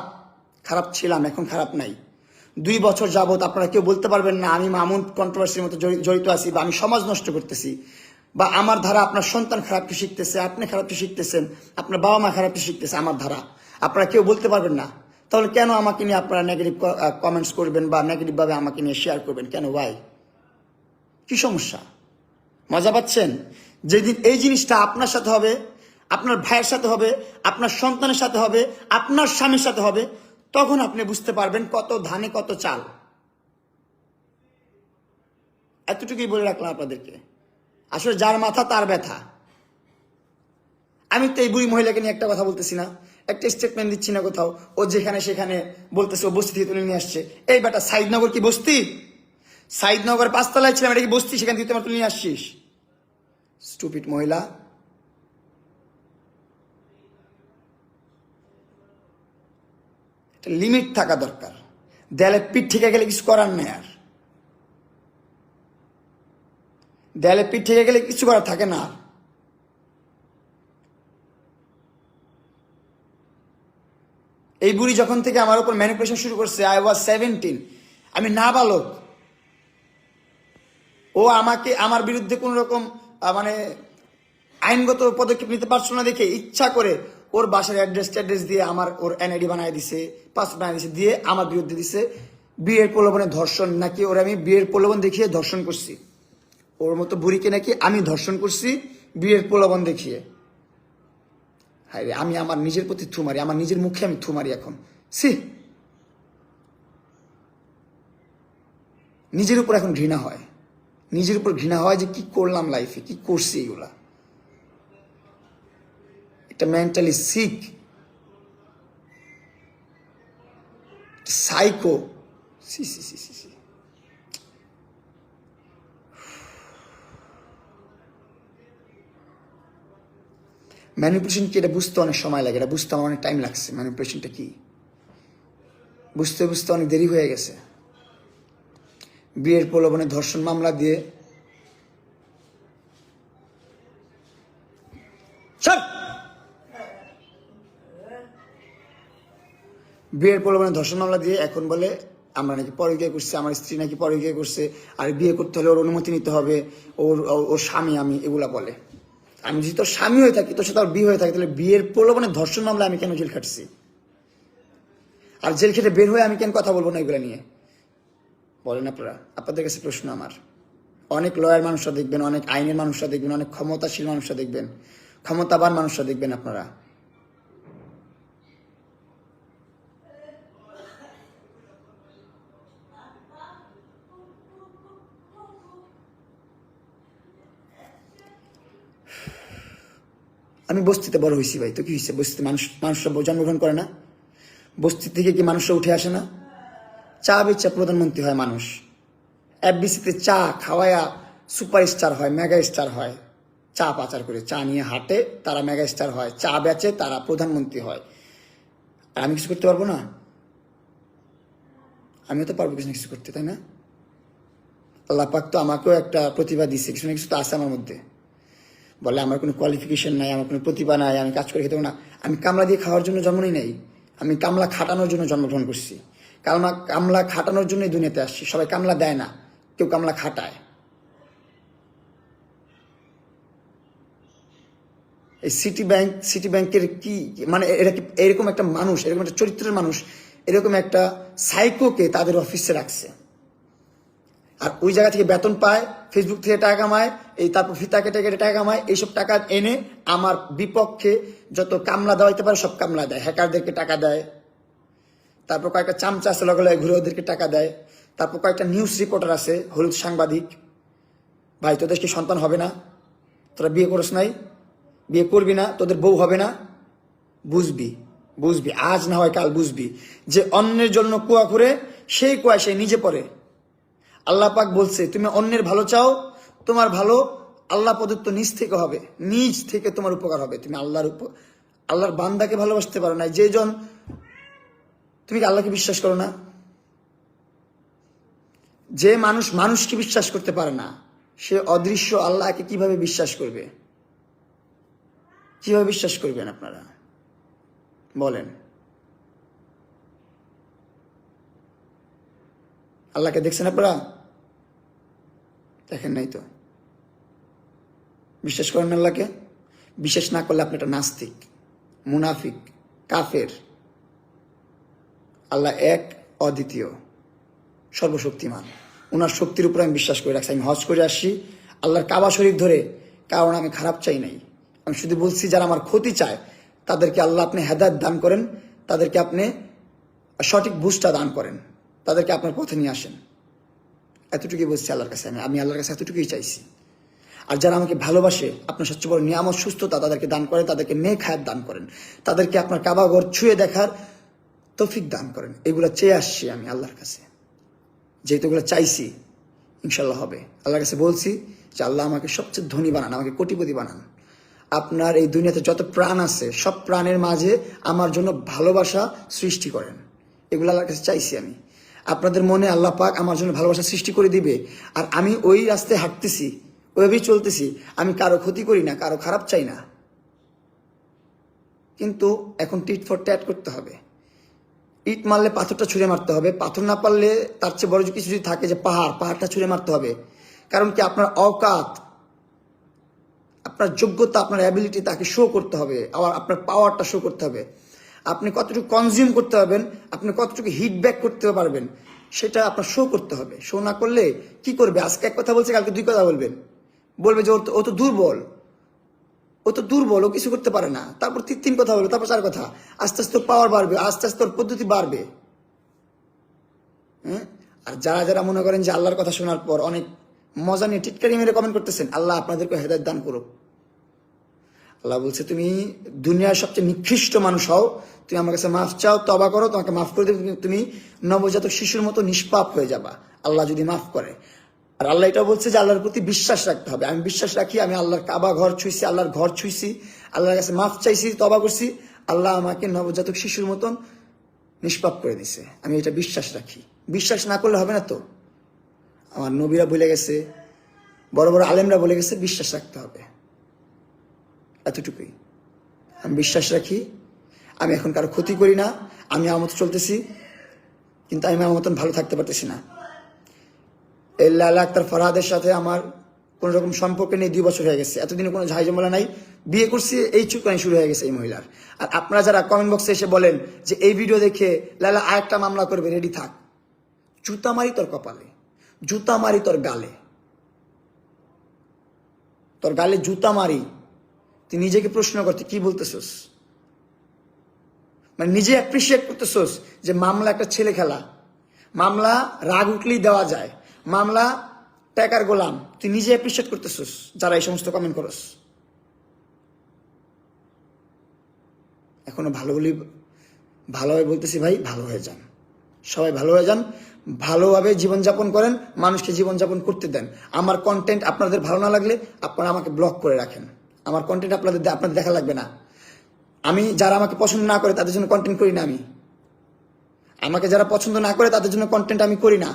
খারাপ ছিলাম, এখন খারাপ নাই। 2 বছর যাবত আপনারা কেউ বলতে পারবেন না আমি মামুন কন্ট্রোভার্সির মতো জড়িত আছি, বা আমি সমাজ নষ্ট করতেছি, বা আমার ধারা আপনার সন্তান খারাপটি শিখতেছে, আপনি খারাপটি শিখতেছেন, আপনার বাবা মা খারাপটি শিখতেছে আমার ধারা। আপনারা কেউ বলতে পারবেন না। তাহলে কেন আমাকে নিয়ে আপনারা নেগেটিভ কমেন্টস করবেন বা নেগেটিভ ভাবে আমাকে নিয়ে শেয়ার করবেন? কেন ভাই, কি সমস্যা? মজা পাচ্ছেন? যেদিন এই জিনিসটা আপনার সাথে হবে, আপনার ভাইয়ের সাথে হবে, আপনার সন্তানের সাথে হবে, আপনার স্বামীর সাথে হবে, তখন আপনি বুঝতে পারবেন কত ধানে কত চাল। এতটুকুই বলে রাখলাম আপনাদেরকে। আসলে যার মাথা তার ব্যথা। আমি তো এই বুড়ি মহিলাকে নিয়ে একটা কথা বলতেছি না, একটা স্টেটমেন্ট দিচ্ছি না কোথাও। ও যেখানে সেখানে বলতেছে ও বস্তি থেকে তুলে নিয়ে আসছে। এই বেটা, সাইদনগর কি বস্তি? সাইদনগর 5 তলায় ছিলাম, এটা কি বস্তি? সেখান থেকে তোমার তুলে নিয়ে আসছিস? স্টুপিড মহিলা। একটা লিমিট থাকা দরকার। দেয়ালে পিঠ থেকে গেলে কিছু করার নেই আর। দেয়ালে পিঠ থেকে গেলে কিছু করার থাকে না। এই বুড়ি যখন থেকে আমার উপর ম্যানিপুলেশন শুরু করছে, I was 17, আমি নাবালক। ও আমাকে, আমার বিরুদ্ধে কোন রকম মানে আইনগত পদক্ষেপ নিতে পারছো না দেখে ইচ্ছা করে ওর বাসার অ্যাড্রেস দিয়ে আমার, ওর এনআইডি বানায় দিছে, পাসপোর্ট বানায় দিছে, দিয়ে আমার বিরুদ্ধে দিছে বিয়ের প্রলোভনে ধর্ষণ। নাকি ওর আমি বিয়ের প্রলোভন দেখিয়ে ধর্ষণ করছি, ওর মতো বুড়িকে নাকি আমি ধর্ষণ করছি বিয়ের প্রলোভন দেখিয়ে। হায় রে, আমি আমার নিজের প্রতি থু মারি, আমার নিজের মুখে আমি থু মারি এখন। সি, নিজের উপর এখন ঘৃণা হয়, নিজের উপর ঘৃণা হয় যে কি করলাম লাইফে, কি করছি এগুলা। একটা মেন্টালি সিক সাইকো। সি সি সি সি সি। ম্যানিপুলেশন কি, এটা বুঝতে অনেক সময় লাগে, এটা বুঝতে আমার অনেক টাইম লাগছে। ম্যানিপুলেশনটা কি বুঝতে বুঝতে অনেক দেরি হয়ে গেছে। বিয়ের প্রলোভনে ধর্ষণ মামলা দিয়ে বিয়ের প্রলোভনে ধর্ষণ মামলা দিয়ে এখন বলে আমরা নাকি পরকীয়া করছি, আমার স্ত্রী নাকি পরকীয়া করছে, আর বিয়ে করতে হলে ওর অনুমতি নিতে হবে, ওর স্বামী আমি, এগুলা বলে। আমি যদি তোর স্বামী হয়ে থাকি, তোর সাথে আর বিয়ে হয়ে থাকে, তাহলে বিয়ের প্রলোভনে ধর্ষণ মামলা আমি কেন জেল খাটছি? আর জেল খেটে বের হয়ে আমি কেন কথা বলবো না এগুলো নিয়ে? বলেন আপনারা, আপনাদের কাছে প্রশ্ন আমার। অনেক লয়ার মানুষরা দেখবেন, অনেক আইনের মানুষরা দেখবেন, অনেক ক্ষমতাশীল মানুষরা দেখবেন, ক্ষমতাবান মানুষরা দেখবেন আপনারা। আমি বস্তিতে বড় হয়েছি ভাই, তো কি হয়েছে? বস্তিতে মানুষরা জন্মগ্রহণ করে না? বস্তি থেকে কি মানুষরা উঠে আসে না? চা বেচা প্রধানমন্ত্রী হয় মানুষ, এফবিসিতে চা খাওয়ায়া সুপারস্টার হয়, মেগা স্টার হয়। চা পাচার করে চা নিয়ে হাঁটে, তারা মেগা স্টার হয়। চা বেচে, তারা প্রধানমন্ত্রী হয়। আর আমি কিছু করতে পারবো না? আমিও তো পারবো কিছু না কিছু করতে, তাই না? আল্লাহ পাক তো আমাকেও একটা প্রতিভা দিচ্ছে, কিছু না কিছু তো আছে আমার মধ্যে। বলে আমার কোনো কোয়ালিফিকেশন নাই, আমার কোনো প্রতিভা নাই, আমি কাজ করে খেতে পারবো না। আমি কামলা দিয়ে খাওয়ার জন্য জন্ম নেই নাই, আমি কামলা খাটানোর জন্য জন্মগ্রহণ করছি। কামলা খাটানোর জন্যই দুনিয়াতে আসছি। সবাই কামলা দেয় না, কেউ কামলা খাটায়। এই সিটি ব্যাংকের কি মানে, এরা কি এরকম একটা মানুষ, এরকম একটা চরিত্রের মানুষ, এরকম একটা সাইকোকে তাদের অফিসে রাখছে। আর ওই জায়গা থেকে বেতন পায়, ফেসবুক থেকে টাকা কামায়, এই তারপর ফিতা কেটে কেটে টাকা কামায়। এইসব টাকা এনে আমার বিপক্ষে যত কামলা দেওয়াইতে পারে সব কামলা দেয়। হ্যাকারদেরকে টাকা দেয়, তারপর কয়েকটা চামচা আছে লগে লগে ঘুরে ওদেরকে টাকা দেয়। তারপর কয়েকটা নিউজ রিপোর্টার আছে, হলুদ সাংবাদিক। ভাই তোদের কি সন্তান হবে না? তোরা বিয়ে করস নাই, বিয়ে করবি না, তোদের বউ হবে না? বুঝবি, বুঝবি, আজ না হয় কাল বুঝবি যে অন্যের জন্য কুয়া করে সেই কুয়া সে নিজে পড়ে। আল্লাহ পাক বলছে তুমি অন্যের ভালো চাও, তোমার ভালো আল্লাহ প্রদত্ত নিজ থেকে হবে, নিজ থেকে তোমার উপকার হবে। তুমি আল্লাহর বান্দাকে ভালোবাসতে পারো না, যেজন তুমি কি আল্লাহকে বিশ্বাস করো না? যে মানুষকে বিশ্বাস করতে পারে না, সে অদৃশ্য আল্লাহকে কিভাবে বিশ্বাস করবে? কিভাবে বিশ্বাস করবেন আপনারা বলেন? আল্লাহকে দেখছেন আপনারা? দেখেন নাই তো। বিশ্বাস করেন না আল্লাহকে? বিশ্বাস না করলে আপনি একটা নাস্তিক, মুনাফিক, কাফের। আল্লাহ এক, অদ্বিতীয়, সর্বশক্তিমান। ওনার শক্তির উপর আমি বিশ্বাস করে রাখছি। আমি হজ করে আসছি আল্লাহর কাবা শরীফ ধরে, কারণ আমি খারাপ চাই নাই। আমি শুধু বলছি যারা আমার ক্ষতি চায় তাদেরকে আল্লাহ আপনি হেদায়েত দান করেন, তাদেরকে আপনি সঠিক বুঝটা দান করেন, তাদেরকে আপনার পথে নিয়ে আসেন। এতটুকুই বলছি আল্লাহর কাছে। আমি আল্লাহর কাছে এতটুকুই চাইছি। আর যারা আমাকে ভালোবাসে, আপনার সবচেয়ে বড় নিয়ামত সুস্থতা তাদেরকে দান করেন, তাদেরকে নেক হায়াত দান করেন, তাদেরকে আপনার কাবা ঘর ছুঁয়ে দেখার তৌফিক দান করেন। এগুলো চেয়ে আসছি আমি আল্লাহর কাছে। যেহেতু এগুলো চাইছি, ইনশাল্লাহ হবে। আল্লাহর কাছে বলছি যে আল্লাহ আমাকে সবচেয়ে ধনী বানান, আমাকে কোটিপতি বানান। আপনার এই দুনিয়াতে যত প্রাণ আছে সব প্রাণের মাঝে আমার জন্য ভালোবাসা সৃষ্টি করেন। এগুলো আল্লাহর কাছে চাইছি আমি। আপনাদের মনে আল্লাহ পাক আমার জন্য ভালোবাসা সৃষ্টি করে দিবে। আর আমি ওই রাস্তায় হাঁটতেছি, ওইভাবেই চলতেছি। আমি কারো ক্ষতি করি না, কারো খারাপ চাই না। কিন্তু এখন টিট ফর ট্যাট করতে হবে। ইট মারলে পাথরটা ছুঁড়ে মারতে হবে, পাথর না পারলে তার চেয়ে বড় কিছু যদি থাকে যে পাহাড়টা ছুঁড়ে মারতে হবে। কারণ কি, আপনার অকাত, আপনার যোগ্যতা, আপনার অ্যাবিলিটি তাকে শো করতে হবে। আবার আপনার পাওয়ারটা শো করতে হবে। আপনি কতটুকু কনজিউম করতে পারবেন, আপনি কতটুকু হিট ব্যাক করতে পারবেন, সেটা আপনার শো করতে হবে। শো না করলে কি করবে? আজকে এক কথা বলছে, কালকে দুই কথা বলবে যে ও তো দুর্বল, ও কিছু করতে পারে না। তারপর তিন কথা বলবে, তারপর চার কথা। আস্তে আস্তে পাওয়ার বাড়বে, আস্তে আস্তে ওর পদ্ধতি বাড়বে। হ্যাঁ, আর যারা মনে করেন যে আল্লাহর কথা শোনার পর অনেক মজা নিয়ে টিটকারি মেরে কমেন্ট করতেছেন, আল্লাহ আপনাদেরকে হেদায়েত দান করুক। আল্লাহ বলছে তুমি দুনিয়ার সবচেয়ে নিকৃষ্ট মানুষ হও, তুমি আমার কাছে মাফ চাও, তওবা করো, তোমাকে মাফ করে দেবে, তুমি নবজাতক শিশুর মতো নিষ্পাপ হয়ে যাবা আল্লাহ যদি মাফ করে। আর আল্লাহ এটা বলছে যে আল্লাহর প্রতি বিশ্বাস রাখতে হবে। আমি বিশ্বাস রাখি, আমি আল্লাহর কাবা ঘর ছুঁইছি, আল্লাহর ঘর ছুঁইছি, আল্লাহর কাছে মাফ চাইছি, তওবা করছি, আল্লাহ আমাকে নবজাতক শিশুর মতন নিষ্পাপ করে দিছে। আমি এটা বিশ্বাস রাখি। বিশ্বাস না করলে হবে না তো। আমার নবীরা বলে গেছে, বড় বড় আলেমরা বলে গেছে, বিশ্বাস রাখতে হবে। এতটুকুই। আমি বিশ্বাস রাখি, আমি এখন কারো ক্ষতি করি না, আমি আমার মতো চলতেছি, কিন্তু আমি আমার মতন ভালো থাকতে পারতেছি না। এই লায়লা আক্তার ফরহাদের সাথে আমার কোন রকম সম্পর্ক নেই, 2 বছর হয়ে গেছে। এতদিনে কোনো ঝাইঝামেলা নাই, বিয়ে করছি, এই চুকানি শুরু হয়ে গেছে এই মহিলার। আর আপনারা যারা কমেন্ট বক্সে এসে বলেন যে এই ভিডিও দেখে লায়লা আরেকটা মামলা করবে, রেডি থাক। জুতা মারি তোর কপালে, জুতা মারি তোর গালে। তোর গালে জুতা মারি, তুই নিজেকে প্রশ্ন কর তুই কি বলতেছস। মানে নিজে অ্যাপ্রিসিয়েট করতেছস যে মামলা একটা ছেলে খেলা, মামলা রাগ উঠলেই দেওয়া যায়, মামলা টাকার গোলাম। তুই নিজে অ্যাপ্রিসিয়েট করতেছস যারা এই সমস্ত কমেন্ট করস। এখনো ভালোভাবে বলতেছি ভাই, ভালো হয়ে যান, সবাই ভালো হয়ে যান, ভালোভাবে জীবনযাপন করেন, মানুষকে জীবনযাপন করতে দেন। আমার কন্টেন্ট আপনাদের ভালো না লাগলে আপনারা আমাকে ব্লক করে রাখেন, আমার কন্টেন্ট আপনাদের দেখা লাগবে না। আমি যারা আমাকে পছন্দ না করে তাদের জন্য কন্টেন্ট করি না, আমাকে যারা পছন্দ না করে তাদের জন্য কন্টেন্ট আমি করি না।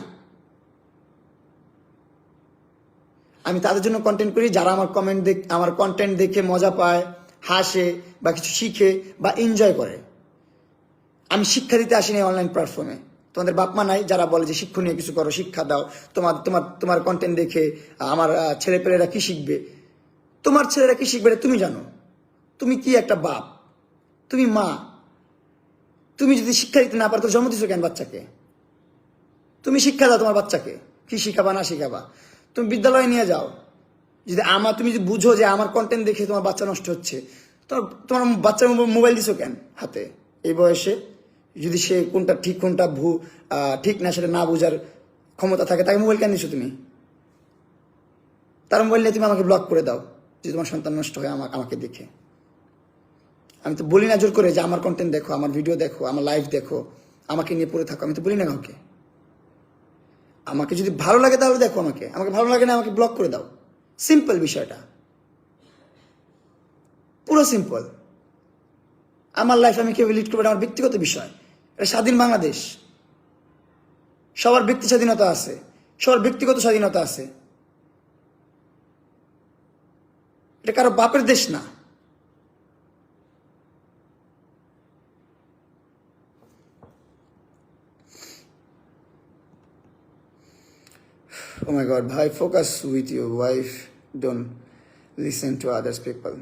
আমি তাদের জন্য কন্টেন্ট করি যারা আমার কন্টেন্ট দেখে মজা পায়, হাসে বা কিছু শিখে বা এনজয় করে। আমি শিক্ষা দিতে আসিনি অনলাইন প্ল্যাটফর্মে। তোমাদের বাপ মা নাই যারা বলে যে শিক্ষণীয় কিছু করো, শিক্ষা দাও, তোমার কন্টেন্ট দেখে আমার ছেলেপেলেরা কি শিখবে। তোমার ছেলেরা কি শিখবে তুমি জানো। তুমি কি একটা বাপ, তুমি মা, তুমি যদি শিক্ষা দিতে না পারো তো জন্ম দিছো কেন বাচ্চাকে? তুমি শিক্ষা দাও তোমার বাচ্চাকে, কি শিখাবা না শিখাবা। তুমি বিদ্যালয়ে নিয়ে যাও। তুমি যদি বুঝো যে আমার কন্টেন্ট দেখে তোমার বাচ্চা নষ্ট হচ্ছে, তোমার বাচ্চার মোবাইল দিছো কেন হাতে এই বয়সে? যদি সে কোনটা ঠিক কোনটা ঠিক না সেটা না বোঝার ক্ষমতা থাকে, তাকে মোবাইল কেন দিছো তুমি? তার মোবাইল নিয়ে তুমি আমাকে ব্লক করে দাও যদি তোমার সন্তান নষ্ট হয় আমাকে দেখে। আমি তো বলি না জোর করে যে আমার কন্টেন্ট দেখো, আমার ভিডিও দেখো, আমার লাইভ দেখো, আমাকে নিয়ে পড়ে থাকো। আমি তো বলি না কাউকে। আমাকে যদি ভালো লাগে তাহলে দেখো, আমাকে ভালো লাগে না আমাকে ব্লক করে দাও। সিম্পল বিষয়টা, পুরো সিম্পল। আমার লাইফ আমি কেউ লিড করবো, আমার ব্যক্তিগত বিষয়। এটা স্বাধীন বাংলাদেশ, সবার ব্যক্তি স্বাধীনতা আছে, সবার ব্যক্তিগত স্বাধীনতা আছে। এটা কারো বাপের দেশ না। Oh my God, bhai, focus with your wife. Don't listen to others people.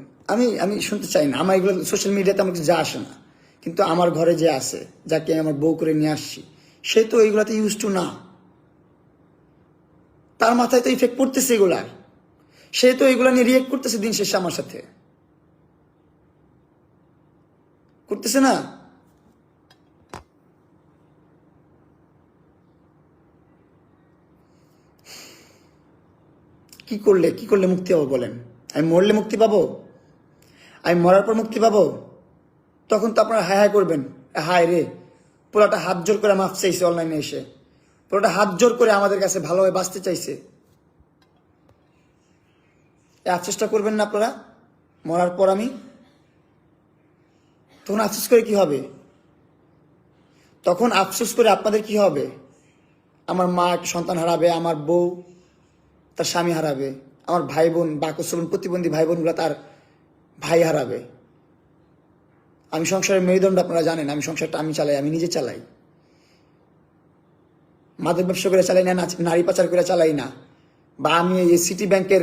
আমি শুনতে চাই না। আমার এগুলো সোশ্যাল মিডিয়াতে আমাকে যা আসে না, কিন্তু আমার ঘরে যে আছে, যাকে আমার বউ করে নিয়ে আসছি, সে তো এইগুলাতে ইউজ টু না। তার মাথায় তো ইফেক্ট পড়তেছে এগুলার। সে তো এগুলা নিয়ে রিয়েক্ট করতেছে দিন শেষে আমার সাথে, করতেছে না? কি করলে মুক্তি পাবো বলেন? আমি মরলে মুক্তি পাবো? আমি মরার পর মুক্তি পাবো? তখন তো আপনারা হায় হায় করবেন, হায় রে পুরোটা হাত জোর করে মাফ চাইছে অনলাইনে এসে, পুরোটা হাত জোর করে আমাদের কাছে ভালোভাবে বাঁচতে চাইছে। আফসোসটা করবেন না আপনারা মরার পর? আমি তখন আফসোস করে কি হবে? তখন আফসোস করে আপনাদের কি হবে? আমার মা একটা সন্তান হারাবে, আমার বউ তার স্বামী হারাবে, আমার ভাই বোন বাকস্বরণ প্রতিবন্ধী ভাই বোনগুলো তার ভাই হারাবে। আমি সংসারের মেরুদণ্ড, আপনারা জানেন। আমি সংসারটা আমি চালাই, আমি নিজে চালাই। মাদক ব্যবসা করে চালাই না, নারী পাচার করে চালাই না, বা আমি এই সিটি ব্যাংকের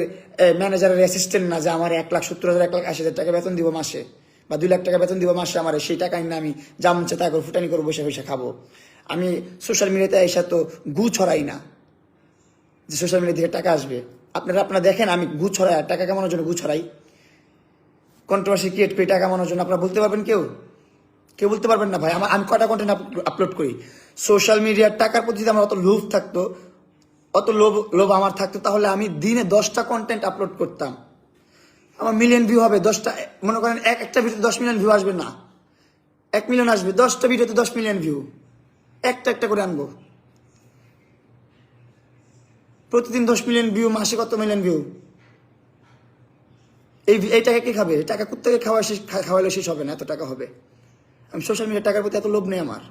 ম্যানেজারের অ্যাসিস্ট্যান্ট না যে আমার 1,70,000 1,80,000 টাকা বেতন দিব মাসে, বা 2 লাখ টাকা বেতন দিব মাসে। আমার সেই টাকা নিয়ে আমি জাম চেতা করে ফুটানি করে বসে বসে খাবো। আমি সোশ্যাল মিডিয়াতে এসে তো গু ছড়াই না যে সোশ্যাল মিডিয়া থেকে টাকা আসবে। আপনারা দেখেন আমি গু ছড়াই, টাকা কামানোর জন্য গু ছড়াই, কন্ট্রোভার্সি ক্রিয়েট করি টাকা কামানোর জন্য। আপনারা বলতে পারবেন? কেউ বলতে পারবেন না ভাই। আমি কয়টা কন্টেন্ট আপলোড করি সোশ্যাল মিডিয়ার? টাকার প্রতি যদি আমার অত লোভ থাকতো, অত লোভ আমার থাকতো, তাহলে আমি দিনে 10টা কন্টেন্ট আপলোড করতাম। আমার মিলিয়ন ভিউ হবে 10টা। মনে করেন একটা ভিডিওতে 10 মিলিয়ন ভিউ আসবে না, 1 মিলিয়ন আসবে। 10টা ভিডিওতে 10 মিলিয়ন ভিউ, একটা করে আনবো। প্রতিদিন 10 মিলিয়ন ভিউ, মাসে কত মিলিয়ন ভিউ? এই টাকা কে খাবে? টাকা কোত্থেকে খাওয়াইলে শেষ হবে না, এত টাকা হবে। আমি সোশ্যাল মিডিয়ার টাকার প্রতি এত লোভ নেই আমার।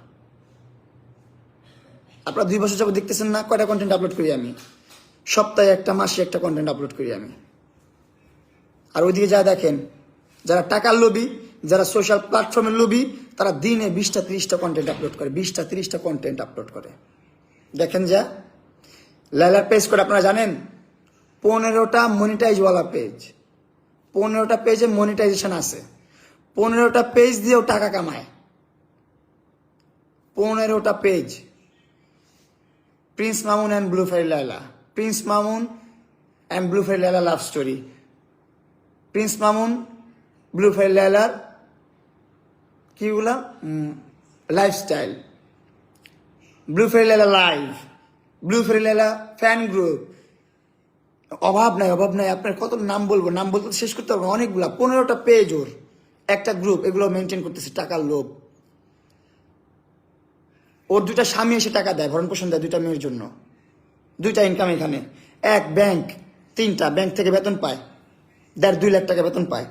আপনারা 2 বছর যাবো দেখতেছেন না কয়টা কন্টেন্ট আপলোড করি আমি? সপ্তাহে একটা, মাসে একটা কন্টেন্ট আপলোড করি আমি। আর ওইদিকে যা দেখেন, যারা টাকার লোভী, যারা সোশ্যাল প্ল্যাটফর্মের লোভী, তারা দিনে 20টা 30টা কন্টেন্ট আপলোড করে, 20টা 30টা কন্টেন্ট আপলোড করে। দেখেন যা লাইলার পেজ করে, আপনারা জানেন 15টা মনিটাইজওয়ালা পেজ, 15টা পেজে মনিটাইজেশন আছে। 15টা পেজ দিয়েও টাকা কামায়। 15টা page. Prince Mamun and blue fairy Laila, prince Mamun and blue fairy Laila love story, prince Mamun, blue fairy লেলার কিগুলা lifestyle, blue fairy Laila live, blue fairy Laila fan group, অভাব নাই আপনার কত নাম বলবো, নাম বলতে শেষ করতে পারবো, অনেকগুলা 15টা পেজ ওর একটা গ্রুপ, এগুলো মেনটেন করতেছে টাকার লোভ। ওর 2টা স্বামী এসে টাকা দেয়, ভরণ পোষণ দেয় 2টা মেয়ের জন্য, 2টা ইনকাম এখানে, এক ব্যাংক, 3টা ব্যাংক থেকে বেতন পায়, 1.5-2 লাখ টাকা বেতন পায়।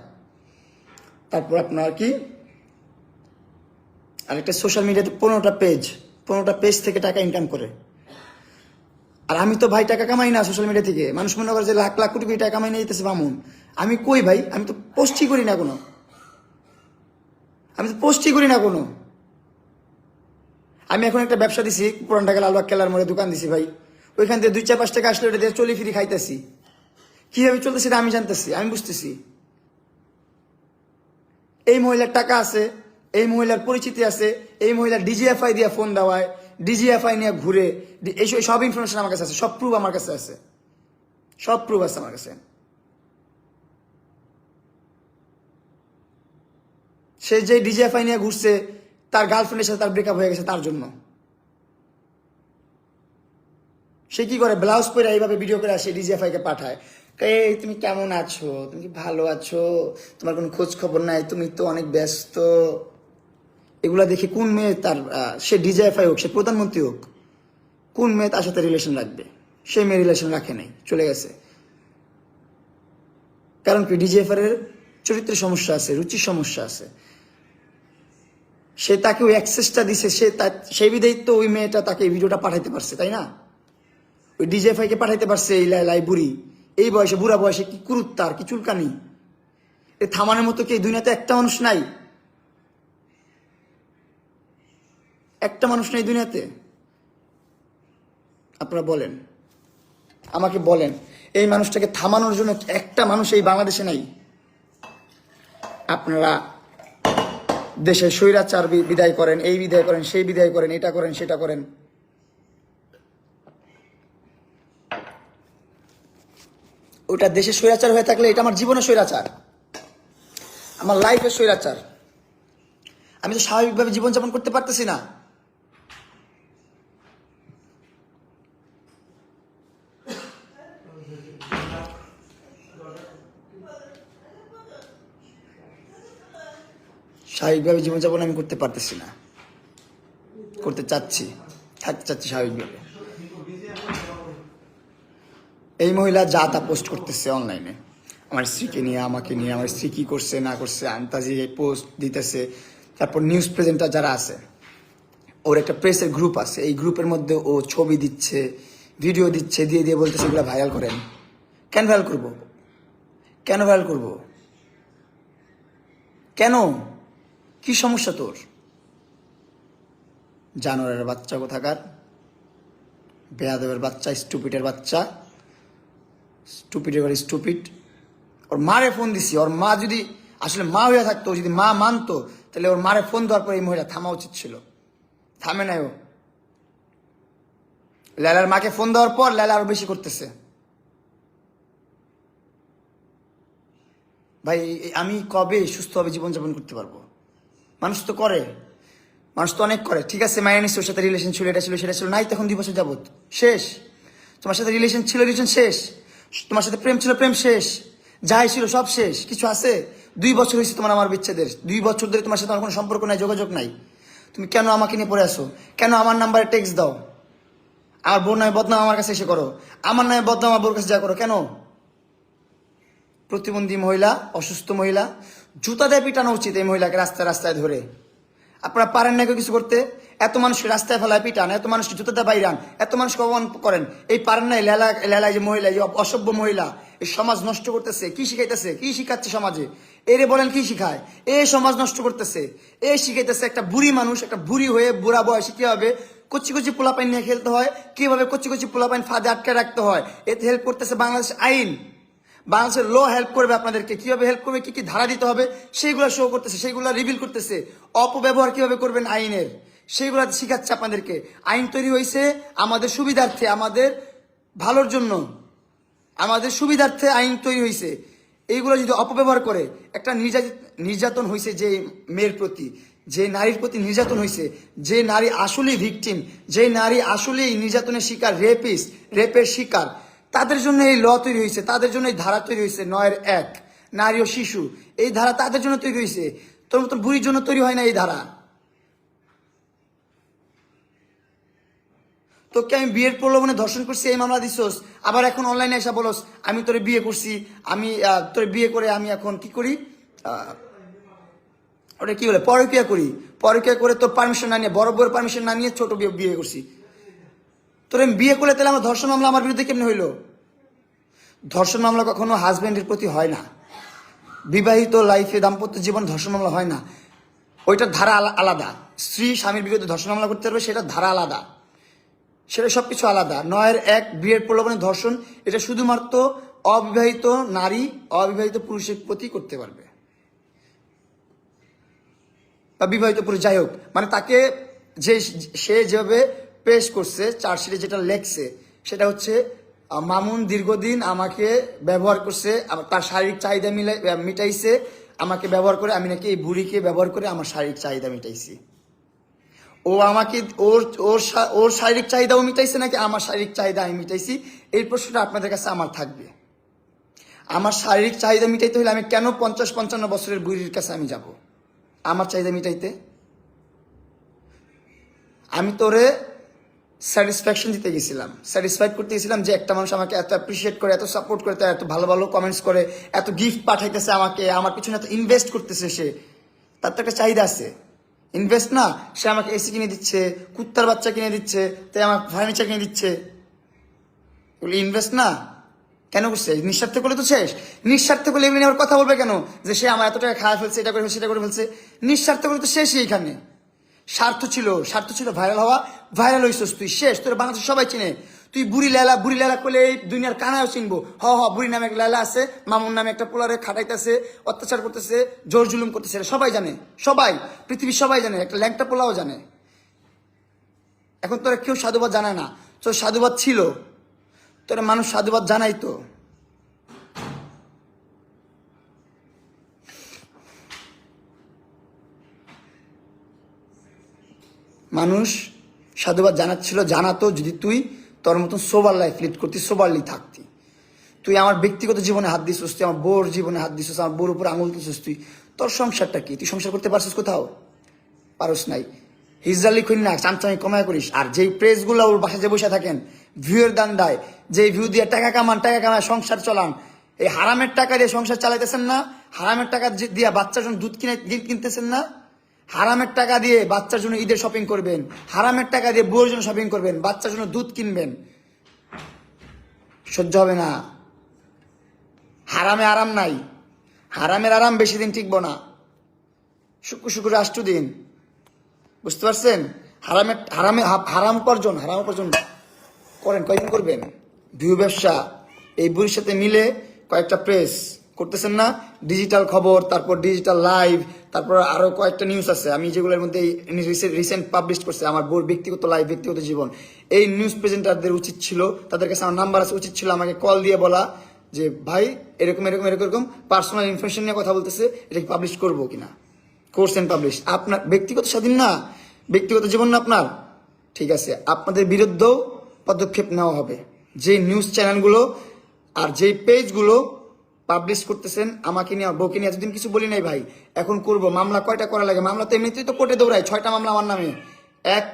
তারপর আপনার কি আরেকটা সোশ্যাল মিডিয়াতে 15টা পেজ থেকে টাকা ইনকাম করে। আর আমি তো ভাই টাকা কামাই না সোশ্যাল মিডিয়া থেকে, মানুষ মনে করে যে লাখ লাখ কোটি কোটি টাকা কামাই নিয়ে যেতেছে মামুন, আমি কই ভাই, আমি তো পোস্টই করি না কোনো, আমি এখন একটা ব্যবসা দিছি পুরান ঢাকা লালবাগ কেলার মোড়ে দোকান দিছি ভাই, ওইখান থেকে 2-4-5 টাকা আসলে ওটা দিয়ে চলি ফিরি খাইতেছি, কিভাবে চলতেছি এটা আমি জানতেছি, আমি বুঝতেছি। এই মহিলার টাকা আছে, এই মহিলার পরিচিতি আছে, এই মহিলার ডিজিএফআই দিয়ে ফোন দেওয়ায়, ডিজিএফআই নিয়ে ঘুরে, এই সব ইনফরমেশন আমার কাছে আছে, সব প্রুফ আমার কাছে আছে, সব প্রুফ আছে আমার কাছে। সে যে ডিজিএফআই নিয়ে ঘুরছে, তার গার্লফ্রেন্ডের সাথে তার ব্রেকআপ হয়ে গেছে তার জন্য। সে কি করে, ব্লাউজ পরে এইভাবে ভিডিও করে আসে, ডিজিএফআই কে পাঠায়, এই তুমি কেমন আছো, তুমি কি ভালো আছো, তোমার কোনো খোঁজ খবর নাই, তুমি তো অনেক ব্যস্ত। এগুলা দেখে কোন মেয়ে তার, সে ডিজিএফআই হোক, সে প্রধানমন্ত্রী হোক, কোন মেয়ে তার সাথে রিলেশন রাখবে? সে মেয়ে রিলেশন রাখে নাই, চলে গেছে। কারণ কি, ডিজিএফআই এর চরিত্রের সমস্যা আছে, রুচির সমস্যা আছে। সে তাকে ওই অ্যাক্সেসটা দিছে, সেই বিধেই তো ওই মেয়েটা তাকে এই ভিডিওটা পাঠাইতে পারছে, তাই না? ওই ডিজিএফআই কে পাঠাইতে পারছে এই লাই বুড়ি, এই বয়সে, বুড়া বয়সে, কি কুরুত্তার, কি চুলকানি, এ থামানোর মতো কি এই দুনিয়াতে একটা মানুষ নাই? একটা মানুষ নেই দুনিয়াতে? আপনারা বলেন, আমাকে বলেন, এই মানুষটাকে থামানোর জন্য একটা মানুষ এই বাংলাদেশে নাই? আপনারা দেশে স্বৈরাচার বিদায় করেন, এই বিদায় করেন, সেই বিদায় করেন, এটা করেন, সেটা করেন। ওটা দেশে স্বৈরাচার হয়ে থাকলে এটা আমার জীবনে স্বৈরাচার, আমার লাইফের স্বৈরাচার। আমি তো স্বাভাবিকভাবে জীবনযাপন করতে পারতেছি না। স্বাভাবিকভাবে জীবনযাপন আমি করতে পারতেছি না, করতে চাচ্ছি, থাকতে চাচ্ছি স্বাভাবিকভাবে। এই মহিলা যা তা পোস্ট করতেছে অনলাইনে, আমার স্ত্রীকে নিয়ে, আমাকে নিয়ে, আমার স্ত্রী কি করছে না করছে আন্তাজি পোস্ট দিতেছে। তারপর নিউজ প্রেজেন্টার যারা আছে, ওর একটা প্রেসের গ্রুপ আছে, এই গ্রুপের মধ্যে ও ছবি দিচ্ছে, ভিডিও দিচ্ছে, দিয়ে দিয়ে বলতেছে এগুলো ভাইরাল করেন। কেন ভাইরাল করবো? কেন ভাইরাল করবো? কেন? কি সমস্যা তোর? জানোয়ারের বাচ্চা কোথাকার, বেয়াদবের বাচ্চা, স্টুপিটের বাচ্চা, স্টুপিটের বাড়ি স্টুপিট। ওর মারে ফোন দিছি, ওর মা যদি আসলে মা হয়ে থাকতো, যদি মা মানতো, তাহলে ওর মারে ফোন দেওয়ার পর এই মহিলা থামা উচিত ছিল, থামে নাই ও। লেলার মাকে ফোন দেওয়ার পর লেলা আরো বেশি করতেছে। ভাই আমি কবে সুস্থভাবে জীবনযাপন করতে পারবো? মানুষ তো করে, মানুষ তো অনেক করে, ঠিক আছে মায়া নিচ্ছে, ওর সাথে রিলেশন ছিল, এটা ছিল, সেটা ছিল, নাই তখন 2 বছর যাবত শেষ। তোমার সাথে রিলেশন ছিল, রিলেশন শেষ। তোমার সাথে প্রেম ছিল, প্রেম শেষ। যাই ছিল সব শেষ, কিছু আছে? 2 বছর হয়েছে তোমার আমার বিচ্ছেদের, 2 বছর ধরে তোমার সাথে আমার কোনো সম্পর্ক নাই, যোগাযোগ নাই। তুমি কেন আমাকে নিয়ে পড়ে আসো? কেন আমার নাম্বারে টেক্সট দাও? আমার বোন নামে বদনাম আমার কাছে এসে করো, আমার নামে বদনাম আমার বোর কাছে যা করো, কেন? প্রতিবন্ধী মহিলা, অসুস্থ মহিলা, জুতা দিয়ে পিটানো উচিত এই মহিলাকে রাস্তায় রাস্তায় ধরে। আপনারা পারেন না কেউ কিছু করতে? এত মানুষকে রাস্তায় ফেলায় পিটান, এত মানুষকে জুতাতে বাইরান, এত মানুষকে অপমান করেন, এই পারেন নাই? লেলা যে মহিলা, যে অসভ্য মহিলা, এই সমাজ নষ্ট করতেছে। কি শিখাইতেছে, কি শিখাচ্ছে সমাজে? এরে বলেন কি শিখায়? এই সমাজ নষ্ট করতেছে, এই শিখাইতেছে একটা বুড়ি মানুষ, একটা বুড়ি হয়ে বুড়া বয়সে কিভাবে কচি কচি পোলাপাইন নিয়ে খেলতে হয়, কিভাবে কচি কচি পোলাপাইন ফাঁদে আটকে রাখতে হয়। এতে হেল্প করতেছে বাংলাদেশ আইন, বাংলাদেশের ল হেল্প করবে আপনাদেরকে, কিভাবে হেল্প করবে, কি কি ধারা দিতে হবে সেইগুলো শো করতেছে, সেইগুলো রিভিল করতেছে। অপব্যবহার কিভাবে করবেন আইনের, সেইগুলো শিখাচ্ছে আপনাদেরকে। আইন তৈরি হয়েছে আমাদের সুবিধার্থে, আমাদের ভালোর জন্য, আমাদের সুবিধার্থে আইন তৈরি হয়েছে। এইগুলো যদি অপব্যবহার করে, একটা নির্যাতন হয়েছে যে মেয়ের প্রতি, যে নারীর প্রতি নির্যাতন হয়েছে, যে নারী আসলেই ভিকটিম, যে নারী আসলেই নির্যাতনের শিকার, রেপের শিকার, তাদের জন্য এই ল তৈরি হয়েছে, তাদের জন্য এই ধারা তৈরি হয়েছে 9-1 নারী ও শিশু, এই ধারা তাদের জন্য তৈরি হয়েছে। তোর মতন বুড়ির জন্য তৈরি হয় না এই ধারা। তোকে আমি বিয়ের প্রলোভনে ধর্ষণ করছি, এই মামলা দিছোস, আবার এখন অনলাইনে এসে বলোস আমি তোরে বিয়ে করছি, আমি তোরে বিয়ে করে আমি এখন কি করি, ওটা কি বলে, পরকিয়া করে তোর পারমিশন না নিয়ে, বড় বউয়ের পারমিশন না নিয়ে ছোট বিয়ে করছি। তোর আমি বিয়ে করলে তাহলে আমার ধর্ষণ মামলা আমার বিরুদ্ধে কেমনে হইলো? ধর্ষণ মামলা কখনো হাজব্যান্ডের প্রতি হয় না, বিবাহিত লাইফে দাম্পত্য জীবন ধর্ষণ মামলা হয় না, ওইটার ধারা আলাদা। স্ত্রী স্বামীর বিরুদ্ধে ধর্ষণ মামলা করতে পারবে, সেটা ধারা আলাদা, সেটা সবকিছু আলাদা। 9-1 বিয়ের প্রলোভনে ধর্ষণ, এটা শুধুমাত্র অবিবাহিত নারী অবিবাহিত পুরুষের প্রতি করতে পারবে, বা বিবাহিত পুরুষ, যাই হোক, মানে তাকে সে যেভাবে পেশ করছে চার্জশিটে যেটা লেখছে সেটা হচ্ছে মামুন দীর্ঘদিন আমাকে ব্যবহার করছে, তার শারীরিক চাহিদা মিটাইছে, আমাকে ব্যবহার করে, আমি নাকি এই বুড়িকে ব্যবহার করে আমার শারীরিক চাহিদা মিটাইছি। ও আমাকে ওর শারীরিক চাহিদাও মিটাইছে নাকি আমার শারীরিক চাহিদা আমি মিটাইছি? এই প্রশ্নটা আপনাদের কাছে আমার থাকবে। আমার শারীরিক চাহিদা মিটাইতে হলে আমি কেন 50-55 বছরের বুড়ির কাছে আমি যাব আমার চাহিদা মিটাইতে? আমি তোরে স্যাটিসফ্যাকশন দিতে গেছিলাম, স্যাটিসফাইড করতে গেছিলাম যে একটা মানুষ আমাকে এত অ্যাপ্রিসিয়েট করে, এত সাপোর্ট করে, এত ভালো ভালো কমেন্টস করে, এত গিফট পাঠাইতেছে আমাকে, আমার পিছনে এত ইনভেস্ট করতেছে, সে তার তো একটা চাহিদা আছে। ইনভেস্ট না, সে আমাকে এসি কিনে দিচ্ছে, কুত্তার বাচ্চা কিনে দিচ্ছে, তাই আমার ফার্নিচার কিনে দিচ্ছে, এগুলো ইনভেস্ট না? কেন করছে? নিঃস্বার্থ করলে তো শেষ। নিঃস্বার্থ করলে এগুলো নিয়ে আবার কথা বলবে কেন যে সে আমার এত টাকা খাওয়া ফেলছে, এটা করে ফেলছে, সেটা করে ফেলছে? নিঃস্বার্থ করলে তো শেষই এখানে। স্বার্থ ছিল ভাইরাল হওয়া, ভাইরাল হইছস তুই, শেষ। তোর বাংলাদেশ সবাই চিনে। তুই বুড়ি লেলা করলে এই দুনিয়ার কানায়ও চিনবো। বুড়ি নামে এক লেলা আছে, মামুন নামে একটা পোলারে খাটাইতেছে, অত্যাচার করতেছে, জোর জুলুম করতেছে, সবাই জানে, সবাই, পৃথিবীর সবাই জানে, একটা ল্যাংটা পোলাও জানে। এখন তোরা কেউ সাধুবাদ জানায় না, তোর সাধুবাদ ছিল, তোরা মানুষ সাধুবাদ জানাই তো। মানুষ সাধুবাদ জানাচ্ছিল, জানাতো যদি তুই তোর মতন সোবার লাইফ লিড করতি, সোবারলি থাকতি। তুই আমার ব্যক্তিগত জীবনে হাত দিছিস, তুই আমার বোর জীবনে হাত দিছিস, আমার বোর উপর আঙুল দিছিস। তোর সংসারটা কি? তুই সংসার করতে পারছিস কোথাও? পারস নাই। হিজরালি খুন না, চামচামি কমায় করিস। আর যেই প্রেসগুলো ওর বাসায় যে বসে থাকেন ভিউয়ের দান দেয়, যে ভিউ দিয়ে টাকা কামায় সংসার চলান, এই হারামের টাকা দিয়ে সংসার চালাইতেছেন না? হারামের টাকা দিয়ে বাচ্চার জন্য দুধ কিনতেছেন না? হারামের টাকা দিয়ে বাচ্চার জন্য ঈদের শপিং করবেন, হারামের টাকা দিয়ে বউয়ের জন্য শপিং করবেন, বাচ্চার জন্য দুধ কিনবেন। সহ্য হবে না। হারামে আরাম নাই, হারামের আরাম বেশি দিন টিকবো না, শুক্র রাষ্ট্র দিন। বুঝতে পারছেন? হারাম উপার্জন করেন, কয়দিন করবেন? ভিউ ব্যবসা, এই বুড়ির সাথে মিলে কয়েকটা প্রেস করতেছেন না, ডিজিটাল খবর, তারপর ডিজিটাল লাইভ, তারপর আরো কয়েকটা নিউজ আছে আমি যেগুলোর মধ্যে রিসেন্ট পাবলিশ করছে আমার বোর ব্যক্তিগত লাইভ, ব্যক্তিগত জীবন। এই নিউজ প্রেজেন্টারদের উচিত ছিল, তাদের কাছে আমার নাম্বার আছে, উচিত ছিল আমাকে কল দিয়ে বলা যে ভাই এরকম পার্সোনাল ইনফরমেশন নিয়ে কথা বলতেছে, এটা কি পাবলিশ করবো কিনা। করছেন পাবলিশ, আপনার ব্যক্তিগত স্বাধীন না, ব্যক্তিগত জীবন না আপনার, ঠিক আছে, আপনাদের বিরুদ্ধেও পদক্ষেপ নেওয়া হবে। যে নিউজ চ্যানেলগুলো আর যেই পেজগুলো পাবলিশ করতেছেন আমাকে নিয়ে, বউকে নিয়ে এতদিন কিছু বলি নাই ভাই, এখন করবো। মামলা কয়টা করা লাগে? মামলা তো এমনিতেই তো কোর্টে দৌড়ায়, 6টা মামলা আমার নামে। 1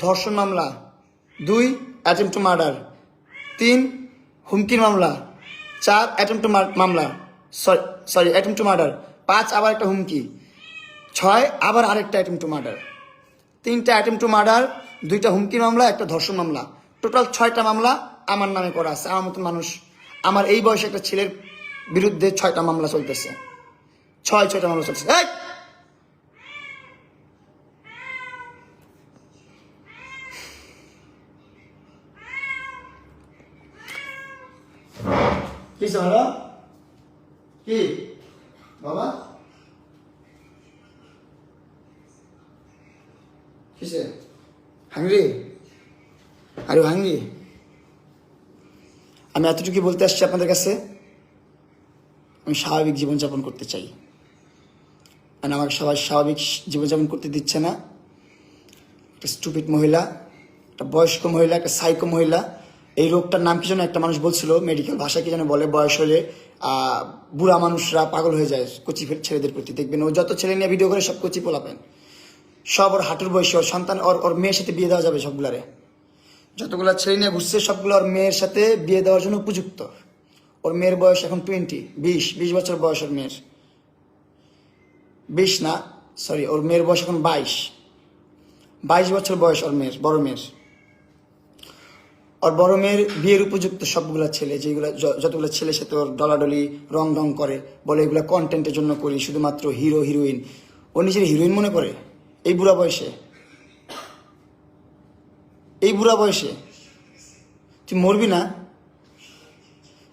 ধর্ষণ মামলা, 2 অ্যাটেম্পট টু মার্ডার, 3 হুমকির মামলা, 4 অ্যাটেম্পট টু মামলা, অ্যাটেম্পট টু মার্ডার, 5 আবার একটা হুমকি, 6 আবার আরেকটা অ্যাটেম্পট টু মার্ডার, 3টা অ্যাটেম্পট টু মার্ডার, 2টা হুমকির মামলা, একটা ধর্ষণ মামলা। টোটাল 6টা মামলা আমার নামে করা আছে। আমার মতো মানুষ, আমার এই বয়সে একটা ছেলের বিরুদ্ধে 6টা মামলা চলতেছে, 6টা মামলা চলতেছে। কি হলো? কি বাবা কিসে হাংরি? আরে হাংরি? আমি এতটুকু বলতে আসছি আপনাদের কাছে, আমি স্বাভাবিক জীবনযাপন করতে চাই, আর আমাকে সবাই স্বাভাবিক জীবনযাপন করতে দিচ্ছে না। একটা স্টুপিড মহিলা, একটা বয়স্ক মহিলা, একটা সাইকো মহিলা। এই রোগটার নাম কি যেন একটা মানুষ বলছিল, মেডিকেল ভাষা কি যেন বলে, বয়স হলে বুড়া মানুষরা পাগল হয়ে যায় কচি ছেলেদের প্রতি। দেখবেন ও যত ছেলে নিয়ে ভিডিও করে সব কচি পোলাপেন, সব ওর হাঁটুর বয়সী, ওর সন্তান, ওর মেয়ের সাথে বিয়ে দেওয়া যাবে সবগুলারে। যতগুলা ছেলে নিয়ে ঘুরছে সবগুলো ওর মেয়ের সাথে বিয়ে দেওয়ার জন্য উপযুক্ত। ওর মেয়ের বয়স এখন 20 বছর বয়স ওর মেয়ের। 20 না, সরি, ওর মেয়ের বয়স এখন 22 বছর বয়স ওর মেয়ের, বড় মেয়ের। ওর বড় মেয়ের বিয়ের উপযুক্ত সবগুলা ছেলে, যেগুলো যতগুলো ছেলে সাথে ওর ডলাডলি রং করে, বলে এগুলো কন্টেন্টের জন্য করি, শুধুমাত্র হিরো হিরোইন। ও নিজের হিরোইন মনে করে এই বুড়া বয়সে, এই বুড়া বয়সে। তুই মরবি না,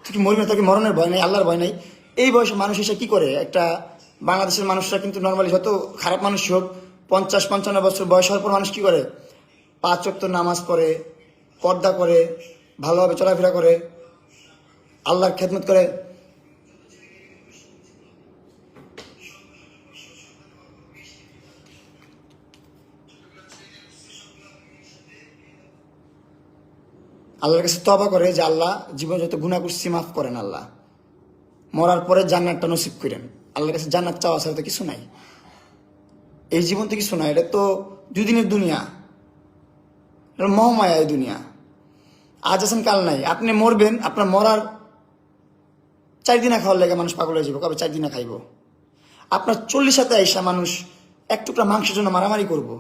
তুই কি মরবি না? তোকে মরণের ভয় নাই, আল্লাহর ভয় নাই? এই বয়সে মানুষ এসে কি করে? একটা বাংলাদেশের মানুষরা কিন্তু নর্মালি যত খারাপ মানুষ হোক, 50-55 বছর বয়স হওয়ার পর মানুষ কি করে? 5 ওয়াক্ত নামাজ পড়ে, পর্দা করে, ভালোভাবে চলাফেরা করে, আল্লাহর খেদমত করে। আল্লাহর কাছে তওবা করে যে আল্লাহ, জীবন যত গুনাহ করছি মাফ করেন আল্লাহ, মরার পরে জান্নাতটা নসিব করেন। আল্লাহর কাছে জান্নাত চাওয়া ছাড়া তো কিছু নাই, এই জীবন তো কিছু নাই। এটা তো 2 দিনের দুনিয়া, এটা মহামায়া এই দুনিয়া। আজ আছেন কাল নাই। আপনি মরবেন, আপনার মরার 4 দিনা খাওয়ার লেগে মানুষ পাগল হয়ে যাবো, কবে 4 দিনা খাইব। আপনার 40 হাতে আইসা মানুষ এক টুকরা মাংসের জন্য মারামারি করব।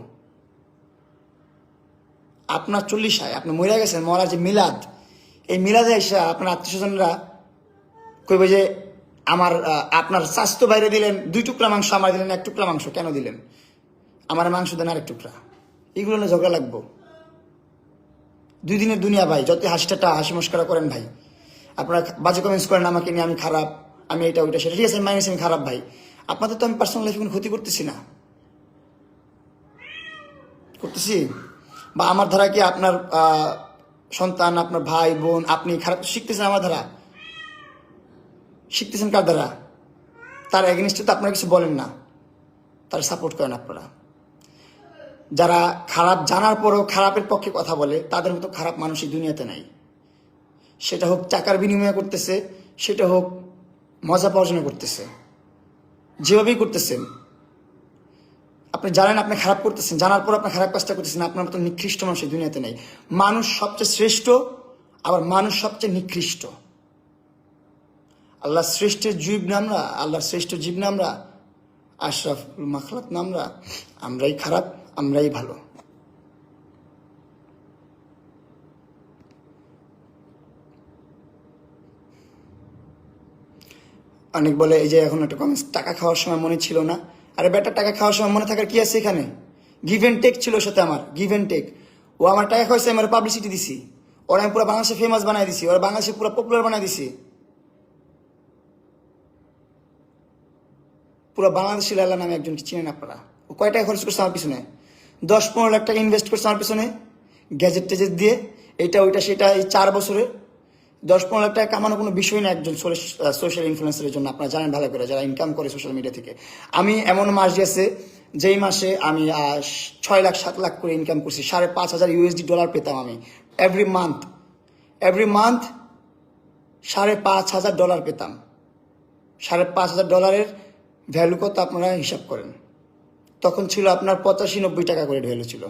আপনার 40 আপনি মরে গেছেন, মরা যে মিলাদ, এই মিলাদে আইসা আপনার আত্মীয় স্বজনরা কইবে যে আমার আপনার স্বাস্থ্য বাইরে দিলেন 2 টুকরা মাংস, আমার দিলেন 1 টুকরা মাংস, কেন দিলেন? আমার মাংস দেন আরেক টুকরা। এগুলো না ঝগড়া লাগবো? 2 দিনের দুনিয়া ভাই। যত হাসি মস্করা করেন ভাই, আপনারা বাজে কমেন্টস করেন আমাকে নিয়ে, আমি খারাপ, আমি এটা ওইটা সেটা, ঠিক আছে, মাইনাস আমি খারাপ ভাই। আপনাদের তো আমি পার্সোনাল লাইফে কোনো ক্ষতি করতেছি না, করতেছি? বা আমার ধারা কি আপনার সন্তান, আপনার ভাই বোন, আপনি খারাপ শিখতেছেন আমার ধারা? শিখতেছেন কার দ্বারা? তার এগেনস্টে তো আপনারা কিছু বলেন না, তারা সাপোর্ট করেন আপনারা। যারা খারাপ জানার পরও খারাপের পক্ষে কথা বলে, তাদের মতো খারাপ মানুষ এই দুনিয়াতে নাই। সেটা হোক টাকার বিনিময়ে করতেছে, সেটা হোক মজা পাওয়ার জন্য করতেছে, যেভাবেই করতেছেন। আপনি জানেন আপনি খারাপ করতেছেন, জানার পর আপনি খারাপ কাজটা করতেছেন। আপনার মতো নিকৃষ্ট মানুষ এই দুনিয়াতে নেই। মানুষ সবচেয়ে শ্রেষ্ঠ, আবার মানুষ সবচেয়ে নিকৃষ্ট। আল্লাহর শ্রেষ্ঠ জীব না আমরা, আল্লাহর শ্রেষ্ঠ জীব না আমরা, আশরাফুল মাখলাক না আমরা? আমরাই খারাপ, আমরাই ভালো। অনেক বলে এই যে এখন একটা কমেন্টস, টাকা খাওয়ার সময় মনে ছিল না। আরে বেটা, টাকা খাওয়ার সময় মনে থাকার কি আছে এখানে? গিভ এন্ড টেক ছিল সাথে আমার, গিভ এন্ড টেক। ও আমার টাকা খাওয়াইছে, আমার পাবলিসিটি দিছি, ওরা আমি পুরো বাংলাদেশে ফেমাস বানাই দিছি, ওরা বাংলাদেশে পুরো পপুলার বানাই দিছি, পুরো বাংলাদেশি লালা নামে একজনকে চিনেন আপনারা। ও কয় টাকা খরচ করছে আমার পিছনে? 10-15 লাখ টাকা ইনভেস্ট করছে আমার পিছনে, গ্যাজেট টেজেট দিয়ে, এইটা ওইটা সেটা, এই 4 বছরে 10-15 লাখ টাকা কামানো কোনো বিষয় না একজন সোশ্যাল ইনফ্লুয়েন্সারের জন্য। আপনারা জানেন ভালো করে, যারা ইনকাম করে সোশ্যাল মিডিয়া থেকে। আমি এমন মাস গেছে যেই মাসে আমি 6 লাখ 7 লাখ করে ইনকাম করছি, $5,500 USD পেতাম আমি এভরি মান্থ। $5,500 পেতাম। $5,500 ভ্যালু কত আপনারা হিসাব করেন? তখন ছিল আপনার 85-90 টাকা করে ভ্যালু ছিল।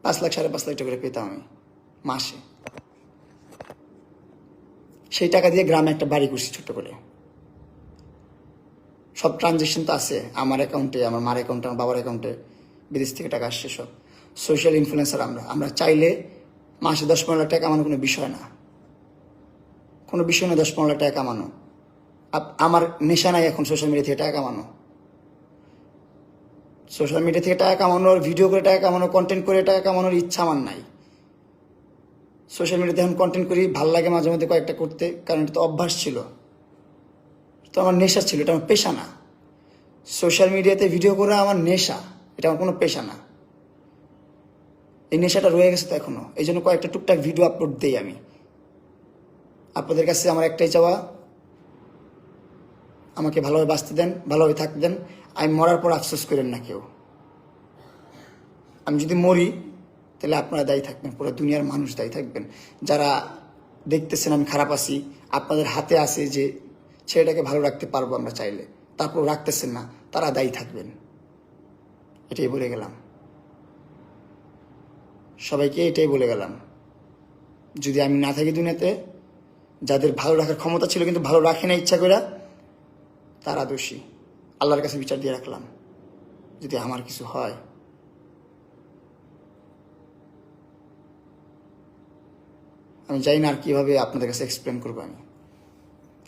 $5 লাখ 5.5 লাখ টাকা করে পেতাম আমি মাসে। সেই টাকা দিয়ে গ্রামে একটা বাড়ি করছি ছোট্ট করে। সব ট্রানজেকশন তো আছে আমার অ্যাকাউন্টে, আমার মার অ্যাকাউন্টে, আমার বাবার অ্যাকাউন্টে, বিদেশ থেকে টাকা আসছে সব। সোশ্যাল ইনফ্লুয়েন্সার আমরা চাইলে মাসে 10-15 লাখ টাকা কামানো কোনো বিষয় না, কোনো বিষয় না। 10-15 লাখ টাকা কামানো আমার নেশা নাই এখন। সোশ্যাল মিডিয়া থেকে টাকা কামানো, সোশ্যাল মিডিয়া থেকে টাকা কামানোর, ভিডিও করে টাকা কামানো, কন্টেন্ট করে টাকা কামানোর ইচ্ছা আমার নাই। সোশ্যাল মিডিয়াতে এখন কন্টেন্ট করি, ভাল লাগে মাঝে মধ্যে কয়েকটা করতে, কারণ এটা তো অভ্যাস ছিল, তো আমার নেশা ছিল, এটা আমার পেশা না। সোশ্যাল মিডিয়াতে ভিডিও করা আমার নেশা, এটা আমার কোনো পেশা না। এই নেশাটা রয়ে গেছে তো এখনো, এই জন্য কয়েকটা টুকটাক ভিডিও আপলোড দিই আমি। আপনাদের কাছে আমার একটাই চাওয়া, আমাকে ভালোভাবে বাঁচতে দেন, ভালোভাবে থাকতে দেন। আমি মরার পর আফসোস করেন না কেউ। আমি যদি মরি তাহলে আপনারা দায়ী থাকবেন, পুরো দুনিয়ার মানুষ দায়ী থাকবেন। যারা দেখতেছেন আমি খারাপ আছি, আপনাদের হাতে আছে যে ছেলেটাকে ভালো রাখতে পারবো আমরা চাইলে, তারপর রাখতেছেন না, তারা দায়ী থাকবেন। এটাই বলে গেলাম সবাইকে, এটাই বলে গেলাম। যদি আমি না থাকি দুনিয়াতে, যাদের ভালো রাখার ক্ষমতা ছিল কিন্তু ভালো রাখে না ইচ্ছা করে, তারা দোষী। আল্লাহর কাছে বিচার দিয়ে রাখলাম, যদি আমার কিছু হয়। আমি জানি না আর কীভাবে আপনাদের কাছে এক্সপ্লেন করবো,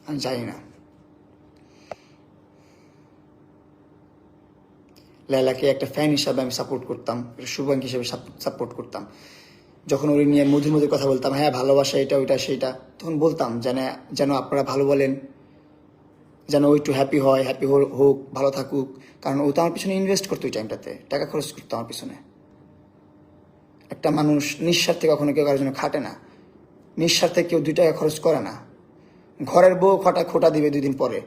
আমি জানি না। লায়লাকে একটা ফ্যান হিসাবে আমি সাপোর্ট করতাম, শুভাঙ্গী হিসাবে সাপোর্ট করতাম। যখন ওই নিয়ে মধুর মধুর কথা বলতাম, হ্যাঁ ভালোবাসা এটা ওইটা সেইটা, তখন বলতাম যেন আপনারা ভালো বলেন, যেন ও একটু হ্যাপি হয়, হ্যাপি হোক, ভালো থাকুক। কারণ ও তো আমার পিছনে ইনভেস্ট করতো, ওই টাইমটাতে টাকা খরচ করতো আমার পিছনে। একটা মানুষ নিঃস্বার্থে কখনো কেউ কারোর জন্য খাটে না, নিঃস্বার্থে কেউ 2 টাকা খরচ করে না। ঘরের বউ খোটা দিবে 2 দিন পরে,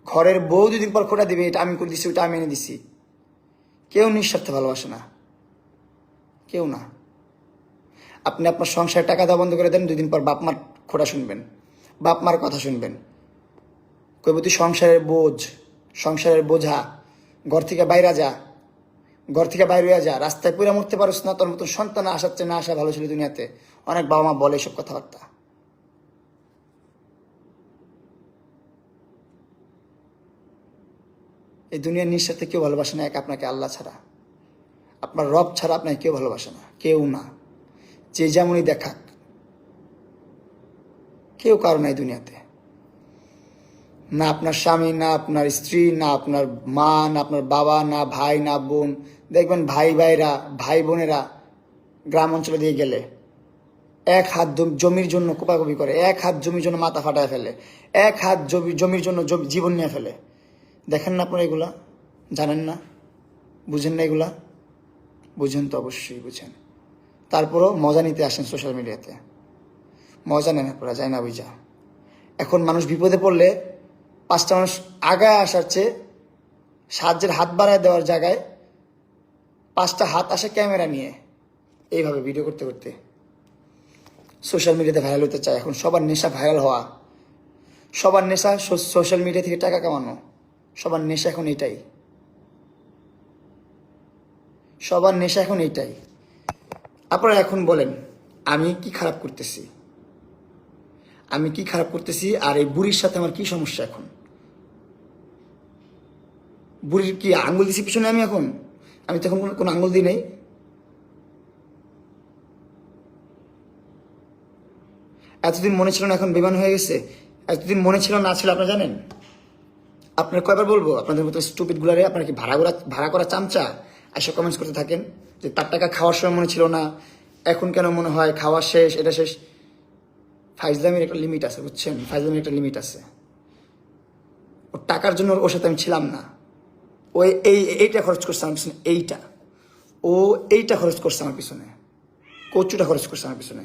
ঘরের বউ 2 দিন পর খোটা দিবে, এটা আমি করে দিছি, ওইটা আমি এনে দিছি। কেউ নিঃস্বার্থে ভালোবাসে না, কেউ না। আপনি আপনার সংসারে টাকা দেওয়া বন্ধ করে দেন, 2 দিন পর বাপ মার খোটা শুনবেন, বাপ মার কথা শুনবেন। কইব তুই সংসারের বোঝ, সংসারের বোঝা, ঘর থেকে বাইরে যা, ঘর থেকে বাইরে যা, রাস্তায় পুরা মরতে পারছ না, তোর মতন সন্তান আসাচ্ছে না আসা ভালো ছিল দুনিয়াতে। অনেক বাবা মা বলে এসব কথাবার্তা। এই দুনিয়ার নিঃস্বার্থে কেউ ভালোবাসে না, এক আপনাকে আল্লাহ ছাড়া, আপনার রব ছাড়া আপনাকে কেউ ভালোবাসে না, কেউ না। যে যেমনই দেখাক, কেউ কারো নাই দুনিয়াতে, না আপনার স্বামী, না আপনার স্ত্রী, না আপনার মা, না আপনার বাবা, না ভাই, না বোন। দেখবেন ভাই বোনেরা গ্রাম অঞ্চলে দিয়ে গেলে 1 হাত জমির জন্য কোপাকুপি করে, 1 হাত জমির জন্য মাথা ফাটায় ফেলে, 1 হাত জমির জন্য জীবন নিয়ে ফেলে। দেখেন না আপনারা এগুলা? জানেন না? বুঝেন না এগুলা? বুঝেন তো, অবশ্যই বুঝেন। তারপরও মজা নিতে আসেন সোশ্যাল মিডিয়াতে, মজা নেন আপনারা, যায় না বুঝা। এখন মানুষ বিপদে পড়লে 5টা মানুষ আগায় আসার চেয়ে সাহায্যের হাত বাড়ায় দেওয়ার জায়গায় 5টা হাত আসে ক্যামেরা নিয়ে, এইভাবে ভিডিও করতে করতে সোশ্যাল মিডিয়াতে ভাইরাল হতে চায়। এখন সবার নেশা ভাইরাল হওয়া, সবার নেশা সোশ্যাল মিডিয়া থেকে টাকা কামানো, সবার নেশা এখন এইটাই, সবার নেশা এখন এইটাই। আপনারা এখন বলেন আমি কি খারাপ করতেছি, আমি কি খারাপ করতেছি? আর এই বুড়ির সাথে আমার কি সমস্যা? এখন বুড়ির কি আঙ্গুল দিছি পিছনে? আমি তখন কোনো আঙ্গুল দিই নাই। এতদিন মনে ছিল না, এখন বেমান হয়ে গেছে। এতদিন মনে ছিল না ছিল, আপনারা জানেন? আপনার কয়বার বলবো আপনাদের মতো স্টুপিড গুলারে? আপনারা কি ভাড়া করা চামচা? এসব কমেন্টস করতে থাকেন যে তার টাকা খাওয়ার সময় মনে ছিল না, এখন কেন মনে হয়? খাওয়া শেষ, এটা শেষ। ফাইজলামের একটা লিমিট আছে, বুঝছেন? ফাইজলামের একটা লিমিট আছে। ওর টাকার জন্য ওর সাথে আমি ছিলাম না। ও এইটা খরচ করছে আমার পিছনে, এইটা খরচ করছে আমার পিছনে, কচুটা খরচ করছে আমার পিছনে।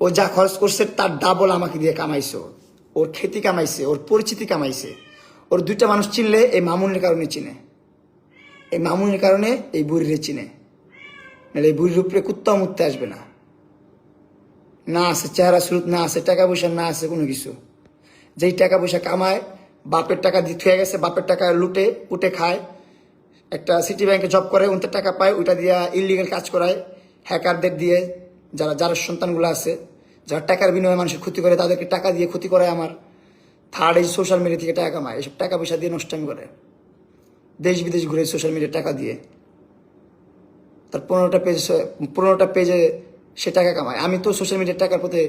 ও যা খরচ করছে তার ডাবল আমাকে দিয়ে কামাইছে। ওর খ্যাতি কামাইছে, ওর পরিচিতি কামাইছে। ওর 2টা মানুষ চিনলে এই মামুনের কারণে চিনে, এই মামুনের কারণে এই বুড়িরে চিনে, নাহলে এই বুড়ির উপরে কুত্তাও মুততে আসবে না। না আছে চেহারা সুরত, না আছে টাকা পয়সা, না আছে কোনো কিছু। যেই টাকা পয়সা কামায়, বাপের টাকা দিয়ে থুয়ে গেছে, বাপের টাকা উঠে খায়। একটা সিটি ব্যাংকে জব করে, ওনতে টাকা পায়, ওইটা দিয়ে ইলিগাল কাজ করায় হ্যাকারদের দিয়ে। যারা সন্তানগুলো আছে, যারা টাকার বিনিময়ে মানুষের ক্ষতি করে, তাদেরকে টাকা দিয়ে ক্ষতি করায়। আমার থার্ড এই সোশ্যাল মিডিয়া থেকে টাকা কামায়, এসব টাকা পয়সা দিয়ে নষ্টামি করে, দেশ বিদেশ ঘুরে সোশ্যাল মিডিয়ার টাকা দিয়ে। তার 15টা পেজে সে টাকা কামায়। আমি তো সোশ্যাল মিডিয়ার টাকার প্রতি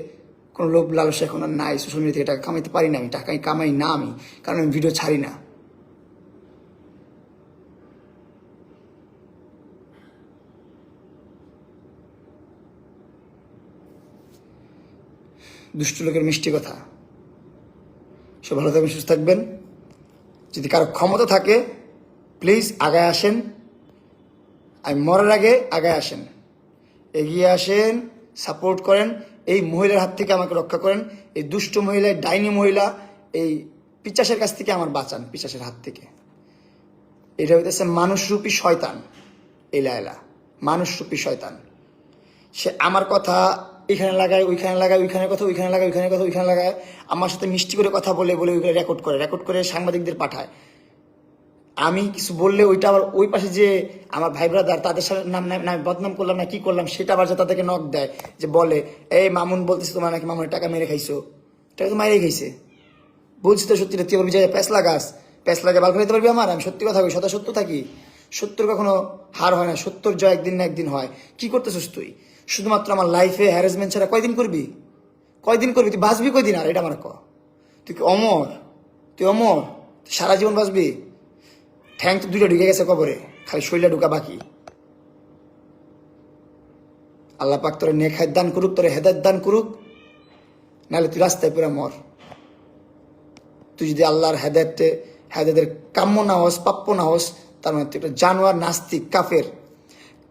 কোনো লোভ লালসা এখন আর নাই। সোশ্যাল মিডিয়া থেকে টাকা কামাইতে পারি না, আমি টাকা কামাই না আমি, কারণ আমি ভিডিও ছাড়ি না। দুষ্ট লোকের মিষ্টি কথা। সব ভালো থাকবেন, সুস্থ থাকবেন। যদি কারো ক্ষমতা থাকে প্লিজ আগায় আসেন, আমি মরার আগে আগায় আসেন। এগিয়ে আসেন, সাপোর্ট করেন, এই মহিলার হাত থেকে আমাকে রক্ষা করেন, এই দুষ্ট মহিলা, ডাইনি মহিলা, এই পিচাসের কাছ থেকে আমার বাঁচান, পিচাসের হাত থেকে। এটা হইতেছে মানুষরূপী শয়তান, এই লায়লা মানুষরূপী শয়তান। সে আমার কথা এখানে লাগায়, ওইখানে লাগায়, ওইখানে কথা ওইখানে লাগায়, ওইখানে কথা ওইখানে লাগায়, আমার সাথে মিষ্টি করে কথা বলে বলে ওইগুলো রেকর্ড করে সাংবাদিকদের পাঠায়। আমি কিছু বললে ওইটা আবার ওই পাশে যে আমার ভাই ব্রাদার তাদের সাথে নাম বদনাম করলাম না কি করলাম সেটা আবার যে তাদেরকে নক দেয়, যে বলে এই মামুন বলতেছে তোমার নাকি মামুনের টাকা মেরে খাইছো, টাকা তো মাইরে খাইছে। বলছি তো সত্যি, তুই বলবি যে প্যাস লাগাস, প্যাস লাগে বাল ফেলাতে পারবি আমার? আমি সত্যি কথা বলি, সত্য থাকি, সত্যর কখনো হার হয় না, সত্যর জয় একদিন না একদিন হয়। কি করতেছিস তুই? শুধুমাত্র আমার লাইফে হ্যারাসমেন্ট ছাড়া কয়দিন করবি? তুই বাঁচবি কয়দিন? আর এটা আমার ক, তুই কি অমর? তুই অমর? তুই সারা জীবন বাঁচবি? ঠ্যাং তো দুইটা ঢুকে গেছে কবরে, খালি শরীরটা ঢুকা বাকি। আল্লাহ পাক তোরে নেক হায়াত দান করুক, তোরে হেদায়েত দান করুক, নাহলে তুই রাস্তায় পুরা মর। তুই যদি আল্লাহর হেদায়েতের কাম্য না হস, প্রাপ্য না হস, তার মানে তুই একটা জানোয়ার, নাস্তিক,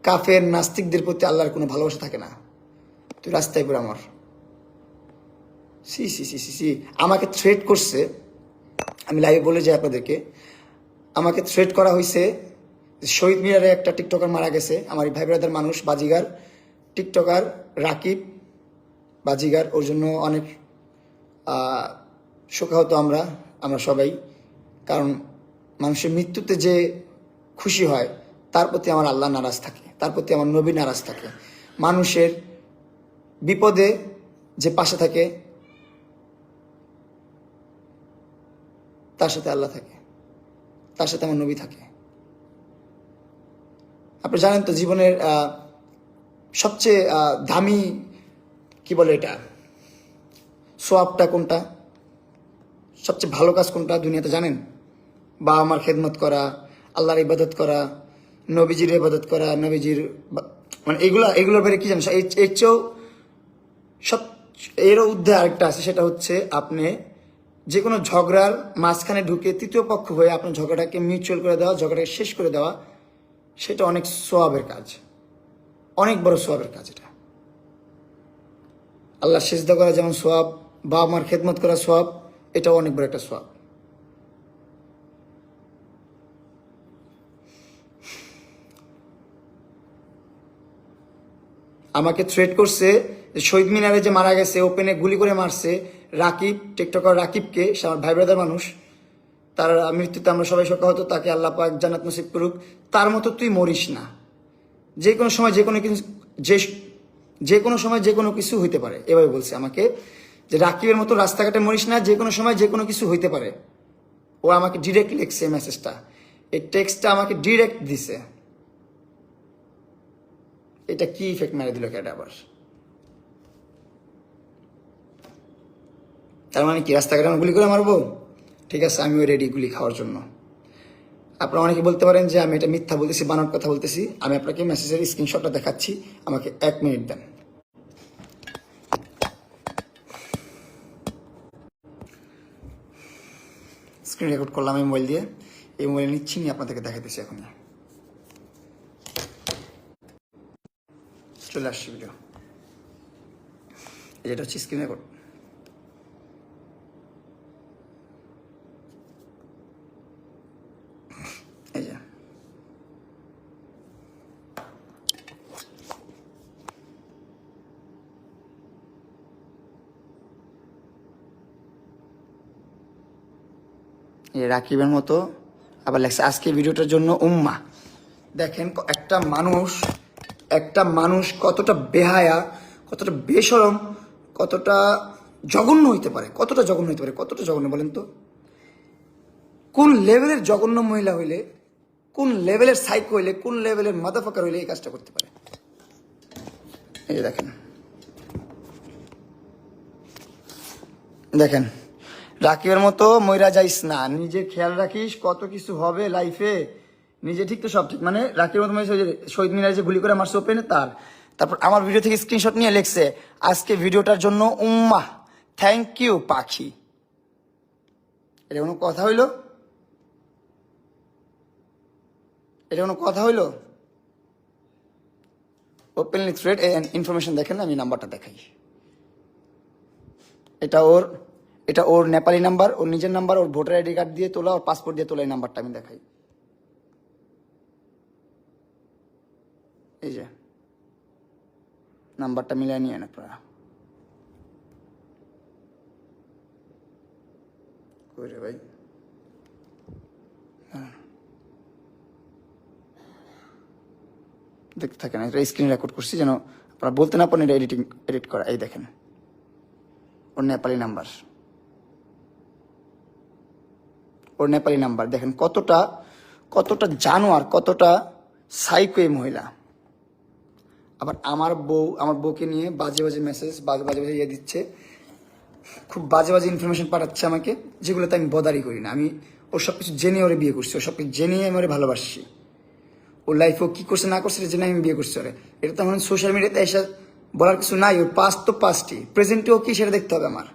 কাফের নাস্তিকদের প্রতি আল্লাহর কোনো ভালোবাসা থাকে না। তুই রাস্তায় পুরা মর। সি সি সি সি সি আমাকে থ্রেট করছে, আমি লাইভে বলে যাই আপনাদেরকে, আমাকে থ্রেট করা হয়েছে। শহীদ মিনারে একটা টিকটকার মারা গেছে, আমার ভাই ব্রাদার মানুষ, বাজিগার টিকটকার রাকিব বাজিগার, ওর জন্য অনেক শোকাহত আমরা সবাই। কারণ মানুষের মৃত্যুতে যে খুশি হয় তার প্রতি আমার আল্লাহ নারাজ থাকে, তার প্রতি আমার নবী নারাজ থাকে। মানুষের বিপদে যে পাশে থাকে তার সাথে আল্লাহ থাকে, তার সাথে আমার নবী থাকে। আপনি জানেন তো জীবনের সবচেয়ে দামি কি বলে এটা, সোয়াবটা কোনটা, সবচেয়ে ভালো কাজ কোনটা দুনিয়াতে জানেন? বা আমার খেদমত করা, আল্লাহর ইবাদত করা, নবীজির ইবাদত করা, নবীজির মানে এগুলোর বাইরে কি জানেন? এর চেয়েও সব এরও ঊর্ধ্বে আরেকটা আছে, সেটা হচ্ছে আপনি যে কোনো ঝগড়ার মাঝখানে ঢুকে তৃতীয় পক্ষ হয়ে আপনার ঝগড়াটাকে মিউচুয়াল করে দেওয়া, ঝগড়াটাকে শেষ করে দেওয়া, সেটা অনেক সোয়াবের কাজ, অনেক বড় সোয়াবের কাজ এটা। আল্লাহ সেজদা করা যেমন সোয়াব, বাবা মার খেদমত করা সোয়াব, এটাও অনেক বড় একটা সোয়াব। আমাকে থ্রেট করছে শহীদ মিনারে যে মারা গেছে, ওপেনে গুলি করে মারছে রাকিব, টিকটকার রাকিবকে, সে আমার ভাই ব্রাদার মানুষ, তার মৃত্যুতে আমরা সবাই শোকাহত, তাকে আল্লাহ পাক জান্নাত নসিব করুক। তার মতো তুই মরিস না। যে কোনো সময় যে কোনো সময় যে কোনো কিছু হইতে পারে, এভাবে বলছে আমাকে, যে রাকিবের মতো রাস্তাঘাটে মরিস না, যে কোনো সময় যে কোনো কিছু হইতে পারে। ও আমাকে ডিরেক্ট লিখছে মেসেজটা, এই টেক্সটটা আমাকে ডিরেক্ট দিছে। এটা কি ইফেক্ট মেরে দিল কেটে আবার? তার মানে কি রাস্তাঘাটে আমি গুলি করে মারবো? ঠিক আছে, আমিও রেডি গুলি খাওয়ার জন্য। আপনারা অনেকে বলতে পারেন যে আমি এটা মিথ্যা বলতেছি, বানানোর কথা বলতেছি। আমি আপনাকে মেসেজের স্ক্রিনশটটা দেখাচ্ছি, আমাকে 1 মিনিট দেন। স্ক্রিন রেকর্ড করলাম এই মোবাইল দিয়ে, এই মোবাইল নিচ্ছি, নিয়ে আপনাদেরকে দেখাইতেছি এখন। চলে আসছি ভিডিও, যেটা হচ্ছে স্ক্রিন রেকর্ড। এই যে রাকিবের মতো আবার লেখছে আজকে ভিডিওটার জন্য উম্মা। দেখেন একটা মানুষ কতটা বেহায়া, কতটা বেশরম, কতটা জঘন্য হইতে পারে, কতটা জঘন্য বলেন তো? কোন লেভেলের জঘন্য মহিলা হইলে, কোন লেভেলের সাইকো হইলে, কোন লেভেলের মাদাফাকার হইলে এই কাজটা করতে পারে? এই যে দেখেন রাকিবের মতো মইরা যাইস না, নিজে খেয়াল রাখিস, কত কিছু হবে লাইফে, নিজে ঠিক তো সব ঠিক। মানে রাকিবের মতো শহীদ মিনারে যে গুলি করে মারছে ওপেনে তারপর আমার ভিডিও থেকে স্ক্রিনশট নিয়ে লেখছে আজকে ভিডিওটার জন্য উম্মা, থ্যাংক ইউ পাখি। এটা কোনো কথা হইল? ওপেনলি থ্রেড ইনফরমেশন দেখেন, আমি নাম্বারটা দেখাই। এটা ওর নেপালি নাম্বার, ওর নিজের নাম্বার, ওর ভোটার আইডি কার্ড দিয়ে তোলা, ওর পাসপোর্ট দিয়ে তোলা, এই নাম্বারটা আমি দেখাই। এই যে নাম্বারটা মিলিয়ে নিয়ে আপনারা। কই রে ভাই, দেখতে থাকেন, এটা স্ক্রিন রেকর্ড করছি যেন আপনারা বলতে না পারেন এটা এডিট করা। এই দেখেন ওর নেপালি নাম্বার, ওর নেপালি নাম্বার দেখেন কতটা জানোয়ার, কতটা সাইকো এই মহিলা। আবার আমার বউকে নিয়ে বাজে বাজে মেসেজ, বাজে বাজে ইয়ে দিচ্ছে, খুব বাজে বাজে ইনফরমেশন পাঠাচ্ছে আমাকে, যেগুলোতে আমি বদারি করি না। আমি ওর সবকিছু জেনে ওরে বিয়ে করছি, ওর সবকিছু জেনে আমি ওরে ভালোবাসছি। ওর লাইফে ও কি করছে না করছে জেনে আমি বিয়ে করছি ওরে। এটা তো আমার সোশ্যাল মিডিয়াতে এসে বলার কিছু নাই। ওর পাস্ট তো পাস্টই, প্রেজেন্টেও কি সেটা দেখতে হবে আমার,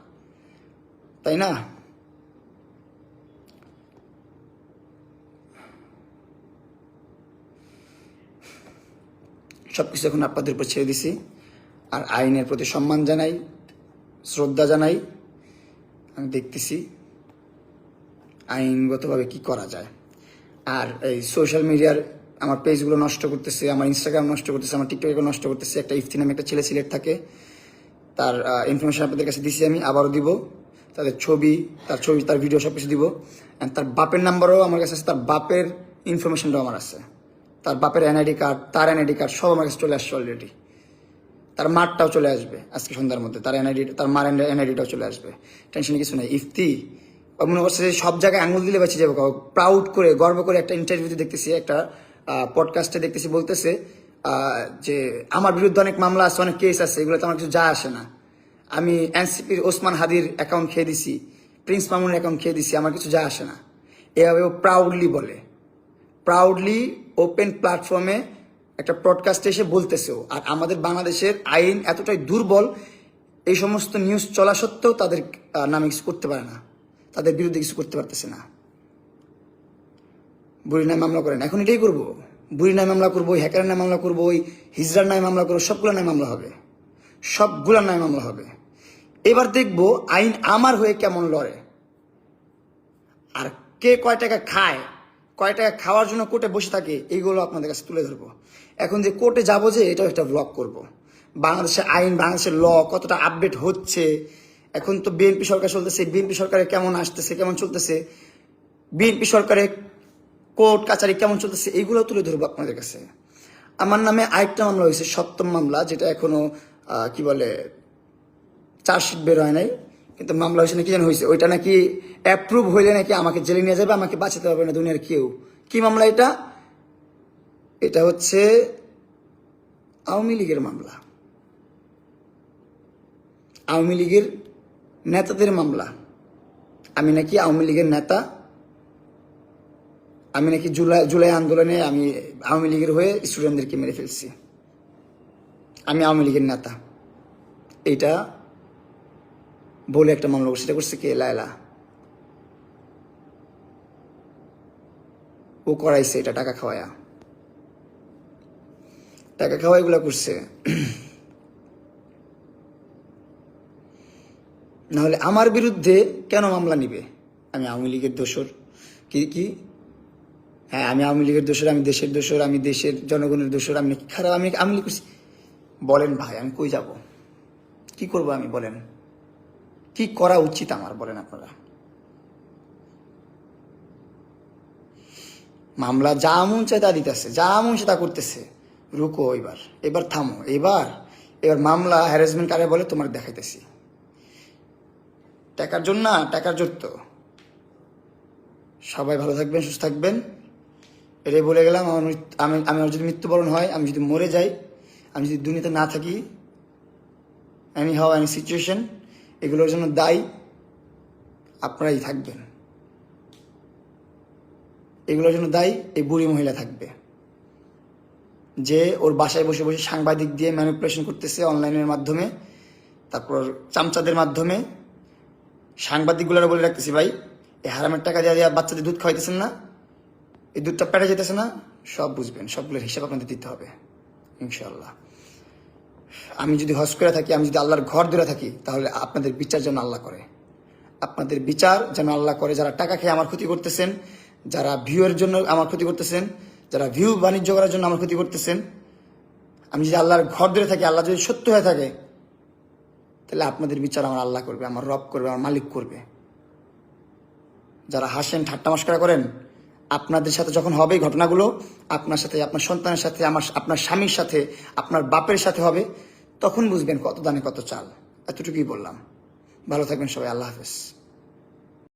তাই না? সবকিছু এখন আপনাদের উপর ছেড়ে দিছি। আর আইনের প্রতি সম্মান জানাই, শ্রদ্ধা জানাই। আমি দেখতেছি আইনগতভাবে কি করা যায়। আর এই সোশ্যাল মিডিয়ার আমার পেজগুলো নষ্ট করতেছে, আমার ইনস্টাগ্রাম নষ্ট করতেছে, আমার টিকটকে নষ্ট করতেছে। একটা ইফতি নামে একটা ছেলে সিলেট থাকে, তার ইনফরমেশন আপনাদের কাছে দিছি, আমি আবারও দিব। তাদের ছবি, তার ভিডিও সব কিছু দিব। অ্যান্ড তার বাপের নাম্বারও আমার কাছে আছে, তার বাপের ইনফরমেশনটাও আমার আছে, তার বাপের এনআইডি কার্ড, তার এনআইডি কার্ড সব আমার কাছে চলে আসছে অলরেডি। তার মারটাও চলে আসবে আজকে সন্ধ্যার মধ্যে, তার মার এনআইডিটাও চলে আসবে। টেনশনে কিছু নাই। ইফতি মনে করছে যে সব জায়গায় আঙুল দিলে বাঁচিয়ে যাবো। প্রাউড করে, গর্ব করে একটা ইন্টারভিউতে দেখতেছি, একটা পডকাস্টে দেখতেছি, বলতেছে যে আমার বিরুদ্ধে অনেক মামলা আছে, অনেক কেস আছে, এগুলোতে আমার কিছু যায় আসে না। আমি এনসিপির ওসমান হাদির অ্যাকাউন্ট খেয়ে দিছি, প্রিন্স মামুনের অ্যাকাউন্ট খেয়ে দিছি, আমার কিছু যায় আসে না। এভাবে ও প্রাউডলি বলে, প্রাউডলি ওপেন প্ল্যাটফর্মে একটা পডকাস্টে এসে বলতেছেও। আর আমাদের বাংলাদেশের আইন এতটাই দুর্বল, এই সমস্ত নিউজ চলা সত্ত্বেও তাদের নামে কিছু করতে পারে না, তাদের বিরুদ্ধে কিছু করতে পারতেছে না। বুড়ির নামে মামলা করেন, এখন এটাই করবো। বুড়ির নামে মামলা করবো, ওই হ্যাকারের নামে মামলা করবো, ওই হিজড়ার নামে মামলা করবো, সবগুলোর নামে মামলা হবে, সবগুলোর নামে মামলা হবে। এবার দেখবো আইন আমার হয়ে কেমন লড়ে, আর কে কয় টাকা খায়, কয় টাকা খাওয়ার জন্য কোর্টে বসে থাকে, এইগুলো আপনাদের কাছে তুলে ধরবো। এখন যে কোর্টে যাবো, যে এটাও একটা ব্লগ করব। বাংলাদেশের আইন, বাংলাদেশের ল কতটা আপডেট হচ্ছে। এখন তো বিএনপি সরকার চলতেছে, বিএনপি সরকারে কেমন আসতেছে, কেমন চলতেছে, বিএনপি সরকারে কোর্ট কাছারি কেমন চলতেছে, এইগুলো তুলে ধরবো আপনাদের কাছে। আমার নামে আরেকটা মামলা হয়েছে, 7ম মামলা, যেটা এখনো কি বলে চার্জশিট বের হয় নাই, কিন্তু মামলা হয়েছে নাকি যেন হয়েছে। ওইটা নাকি অ্যাপ্রুভ হইলে নাকি আমাকে জেলে নিয়ে যাবে, আমাকে বাঁচাতে পারবে না দুনিয়ার কেউ। কি মামলা এটা? এটা হচ্ছে আওয়ামী লীগের মামলা, আওয়ামী লীগের নেতাদের মামলা। আমি নাকি আওয়ামী লীগের নেতা, আমি নাকি জুলাই আন্দোলনে আমি আওয়ামী লীগের হয়ে স্টুডেন্টদেরকে মেরে ফেলছি, আমি আওয়ামী লীগের নেতা, এইটা বলে একটা মামলা করছে। এটা করছে কে? লায়লা। ও করাইছে এটা, টাকা খাওয়ায়া এগুলা করছে। নাহলে আমার বিরুদ্ধে কেন মামলা নিবে? আমি আওয়ামী লীগের দোসর? কি হ্যাঁ, আমি আওয়ামী লীগের দোসর, আমি দেশের দোসর, আমি দেশের জনগণের দোসর, আমি নাকি খারাপ, আমি আওয়ামী লীগ করছি? বলেন ভাই, আমি কই যাব? কি করব আমি? বলেন কি করা উচিত আমার, বলেন আপনারা। মামলা যা মন চায় তা দিতেছে, যা মন চায় তা করতেছে। রুকো, এবার থামো, এবার মামলা হ্যারাসমেন্ট কারে বলে তোমার দেখাইতেছি। টাকার জন্য না, টাকার জোর তো। সবাই ভালো থাকবেন, সুস্থ থাকবেন, এটাই বলে গেলাম। আমার যদি মৃত্যুবরণ হয়, আমি যদি মরে যাই, আমি যদি দুনিয়াতে না থাকি, এনি হাউ এনি সিচুয়েশন, এগুলোর জন্য দায়ী আপনারাই থাকবেন। এগুলোর জন্য দায়ী এই বুড়ি মহিলা থাকবে, যে ওর বাসায় বসে বসে সাংবাদিক দিয়ে ম্যানিপুলেশন করতেছে অনলাইনের মাধ্যমে, তারপর চামচাদের মাধ্যমে। সাংবাদিকগুলোরা বলে রাখতেছি, ভাই এই হারামের টাকা দিয়ে বাচ্চাদের দুধ খাওয়াইতেছেন না, এই দুধটা পেটে যেতেছে না, সব বুঝবেন, সবগুলোর হিসাব আপনাদের দিতে হবে ইনশাআল্লাহ। আমি যদি হজ করে থাকি, আমি যদি আল্লাহর ঘর ধরে থাকি, তাহলে আপনাদের বিচার যেন আল্লাহ করে। আপনাদের বিচার যেন আল্লাহ করে। যারা টাকা খেয়ে আমার ক্ষতি করতেছেন, যারা ভিউয়ের জন্য আমার ক্ষতি করতেছেন, যারা ভিউ বাণিজ্য করার জন্য আমার ক্ষতি করতেছেন, আমি যদি আল্লাহর ঘর ধরে থাকি, আল্লাহ যদি সত্য হয়ে থাকে, তাহলে আপনাদের বিচার আমার আল্লাহ করবে, আমার রব করবে, আমার মালিক করবে। যারা হাসেন, ঠাট্টা মশকরা করেন, আপনাদের সাথে যখন হবে এই ঘটনাগুলো, আপনার সাথে, আপনার সন্তানের সাথে, আপনার স্বামীর সাথে, আপনার বাপের সাথে হবে, তখন বুঝবেন কত দানে কত চাল। এতটুকুই বললাম। ভালো থাকবেন সবাই। আল্লাহ হাফেজ।